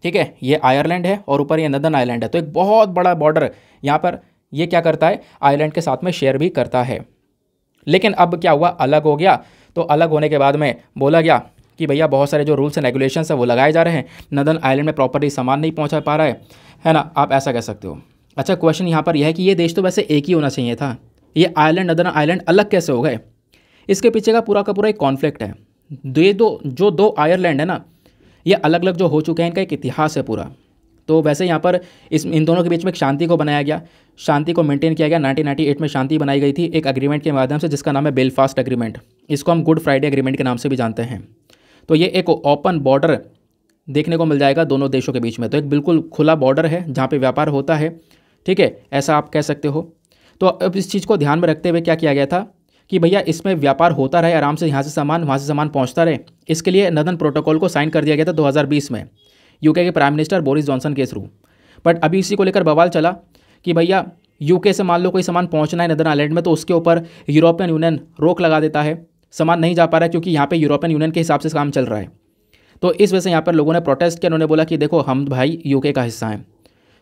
ठीक है, ये आयरलैंड है और ऊपर ये नदर्न आयरलैंड है। तो एक बहुत बड़ा बॉर्डर यहाँ पर ये क्या करता है, आयरलैंड के साथ में शेयर भी करता है। लेकिन अब क्या हुआ, अलग हो गया। तो अलग होने के बाद में बोला गया कि भैया बहुत सारे जो रूल्स एंड रेगुलेशंस है वो लगाए जा रहे हैं, नदर्न आयरलैंड में प्रॉपरली सामान नहीं पहुंचा पा रहा है ना, आप ऐसा कह सकते हो। अच्छा, क्वेश्चन यहाँ पर यह है कि ये देश तो वैसे एक ही होना चाहिए था, ये आयरलैंड नदर्न आयरलैंड अलग कैसे हो गए? इसके पीछे का पूरा एक कॉन्फ्लिक्ट है। ये दो आयरलैंड है ना, ये अलग अलग जो हो चुके हैं, इनका एक इतिहास है पूरा। तो वैसे यहाँ पर इन दोनों के बीच में एक शांति को बनाया गया, शांति को मेंटेन किया गया। 1998 में शांति बनाई गई थी एक एग्रीमेंट के माध्यम से, जिसका नाम है बेलफास्ट एग्रीमेंट। इसको हम गुड फ्राइडे एग्रीमेंट के नाम से भी जानते हैं। तो ये एक ओपन बॉर्डर देखने को मिल जाएगा दोनों देशों के बीच में। तो एक बिल्कुल खुला बॉर्डर है जहाँ पे व्यापार होता है, ठीक है, ऐसा आप कह सकते हो। तो अब इस चीज़ को ध्यान में रखते हुए क्या किया गया था कि भैया इसमें व्यापार होता रहे, आराम से यहाँ से सामान वहाँ से सामान पहुँचता रहे। इसके लिए नदर्न प्रोटोकॉल को साइन कर दिया गया था 2020 में यूके के प्राइम मिनिस्टर बोरिस जॉनसन के थ्रू। बट अभी इसी को लेकर बवाल चला कि भैया यूके से मान लो कोई सामान पहुंचना है नदर्न आयरलैंड में, तो उसके ऊपर यूरोपियन यूनियन रोक लगा देता है, सामान नहीं जा पा रहा है क्योंकि यहाँ पे यूरोपियन यूनियन के हिसाब से काम चल रहा है। तो इस वजह से यहाँ पर लोगों ने प्रोटेस्ट किया। उन्होंने बोला कि देखो हम भाई यूके का हिस्सा हैं,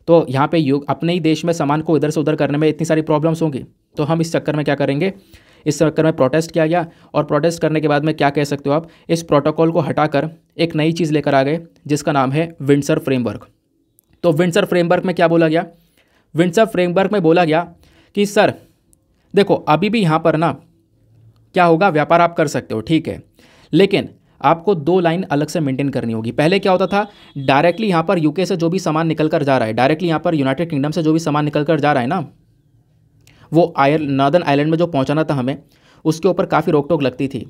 तो यहाँ पे अपने ही देश में सामान को इधर से उधर करने में इतनी सारी प्रॉब्लम्स होंगी, तो हम इस चक्कर में क्या करेंगे, इस चक्कर में प्रोटेस्ट किया गया। और प्रोटेस्ट करने के बाद में क्या कह सकते हो आप, इस प्रोटोकॉल को हटाकर एक नई चीज़ लेकर आ गए जिसका नाम है विंडसर फ्रेमवर्क। तो विंडसर फ्रेमवर्क में क्या बोला गया, विंडसर फ्रेमवर्क में बोला गया कि सर देखो अभी भी यहाँ पर ना क्या होगा, व्यापार आप कर सकते हो, ठीक है, लेकिन आपको 2 लाइन अलग से मेंटेन करनी होगी। पहले क्या होता था, डायरेक्टली यहाँ पर यूके से जो भी सामान निकल कर जा रहा है, डायरेक्टली यहाँ पर यूनाइटेड किंगडम से जो भी सामान निकल कर जा रहा है ना, वो नॉर्दर्न आयरलैंड में जो पहुँचाना था हमें, उसके ऊपर काफ़ी रोक टोक लगती थी।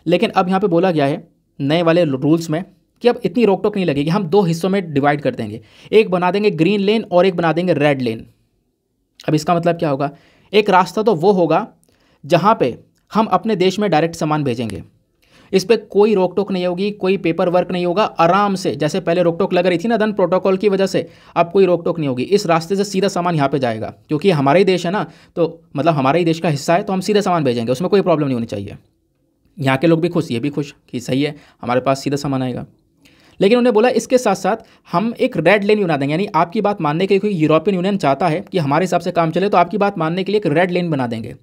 लेकिन अब यहाँ पे बोला गया है नए वाले रूल्स में कि अब इतनी रोक टोक नहीं लगेगी, हम 2 हिस्सों में डिवाइड कर देंगे, एक बना देंगे ग्रीन लेन और एक बना देंगे रेड लेन। अब इसका मतलब क्या होगा, एक रास्ता तो वो होगा जहाँ पे हम अपने देश में डायरेक्ट सामान भेजेंगे, इस पर कोई रोक टोक नहीं होगी, कोई पेपर वर्क नहीं होगा, आराम से जैसे पहले रोक टोक लग रही थी ना नदर्न प्रोटोकॉल की वजह से, अब कोई रोक टोक नहीं होगी। इस रास्ते से सीधा सामान यहाँ पे जाएगा, क्योंकि हमारा ही देश है ना, तो मतलब हमारा ही देश का हिस्सा है, तो हम सीधा सामान भेजेंगे, उसमें कोई प्रॉब्लम नहीं होनी चाहिए। यहाँ के लोग भी खुश, ये भी खुश कि सही है, हमारे पास सीधा सामान आएगा। लेकिन उन्हें बोला इसके साथ साथ हम एक रेड लेन बना देंगे, यानी आपकी बात मानने के लिए कोई यूरोपियन यूनियन चाहता है कि हमारे हिसाब से काम चले, तो आपकी बात मानने के लिए एक रेड लेन बना देंगे।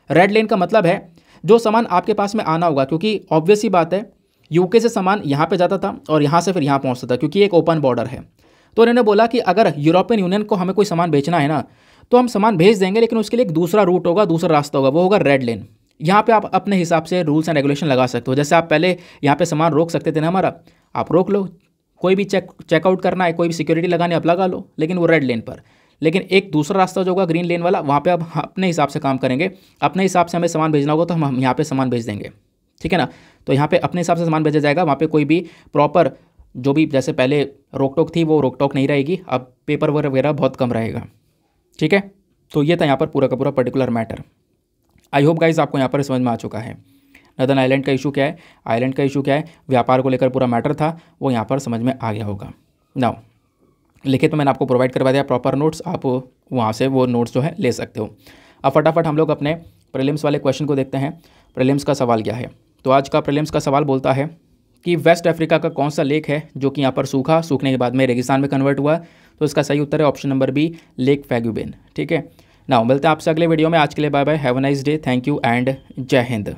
रेड लेन का मतलब है जो सामान आपके पास में आना होगा, क्योंकि ऑब्वियस ही बात है यूके से सामान यहाँ पे जाता था और यहाँ से फिर यहाँ पहुँचता था, क्योंकि एक ओपन बॉर्डर है। तो उन्होंने बोला कि अगर यूरोपियन यूनियन को हमें कोई सामान बेचना है ना, तो हम सामान भेज देंगे, लेकिन उसके लिए एक दूसरा रूट होगा, दूसरा रास्ता होगा, वो होगा रेड लेन। यहाँ पे आप अपने हिसाब से रूल्स एंड रेगुलेशन लगा सकते हो। जैसे आप पहले यहाँ पे सामान रोक सकते थे ना हमारा, आप रोक लो, कोई भी चेकआउट करना है, कोई भी सिक्योरिटी लगानी आप लगा लो, लेकिन वो रेड लेन पर। लेकिन एक दूसरा रास्ता जो होगा ग्रीन लेन वाला, वहाँ पे आप अपने हिसाब से काम करेंगे, अपने हिसाब से हमें सामान भेजना होगा तो हम यहाँ पे सामान भेज देंगे, ठीक है ना। तो यहाँ पे अपने हिसाब से सामान भेजा जाएगा, वहाँ पे कोई भी प्रॉपर जो भी जैसे पहले रोक टोक थी वो रोक टोक नहीं रहेगी, अब पेपर वर्क वगैरह बहुत कम रहेगा, ठीक है। तो ये था यहाँ पर पूरा का पूरा particular matter. I hope guys आपको यहाँ पर समझ में आ चुका है नदर्न आयरलैंड का इशू क्या है, आयरलैंड का इशू क्या है, व्यापार को लेकर पूरा मैटर था, वो यहाँ पर समझ में आ गया होगा। नाउ लिखित में मैंने आपको प्रोवाइड करवा दिया प्रॉपर नोट्स, आप वहाँ से वो नोट्स जो है ले सकते हो। अब फटाफट हम लोग अपने प्रीलिम्स वाले क्वेश्चन को देखते हैं। प्रीलिम्स का सवाल क्या है, तो आज का प्रीलिम्स का सवाल बोलता है कि वेस्ट अफ्रीका का कौन सा लेक है जो कि यहाँ पर सूखने के बाद में रेगिस्तान में कन्वर्ट हुआ। तो इसका सही उत्तर है ऑप्शन नंबर बी, लेक फैगुबेन, ठीक है। नाउ मिलते हैं आपसे अगले वीडियो में। आज के लिए bye bye, have a nice day, thank you and जय हिंद।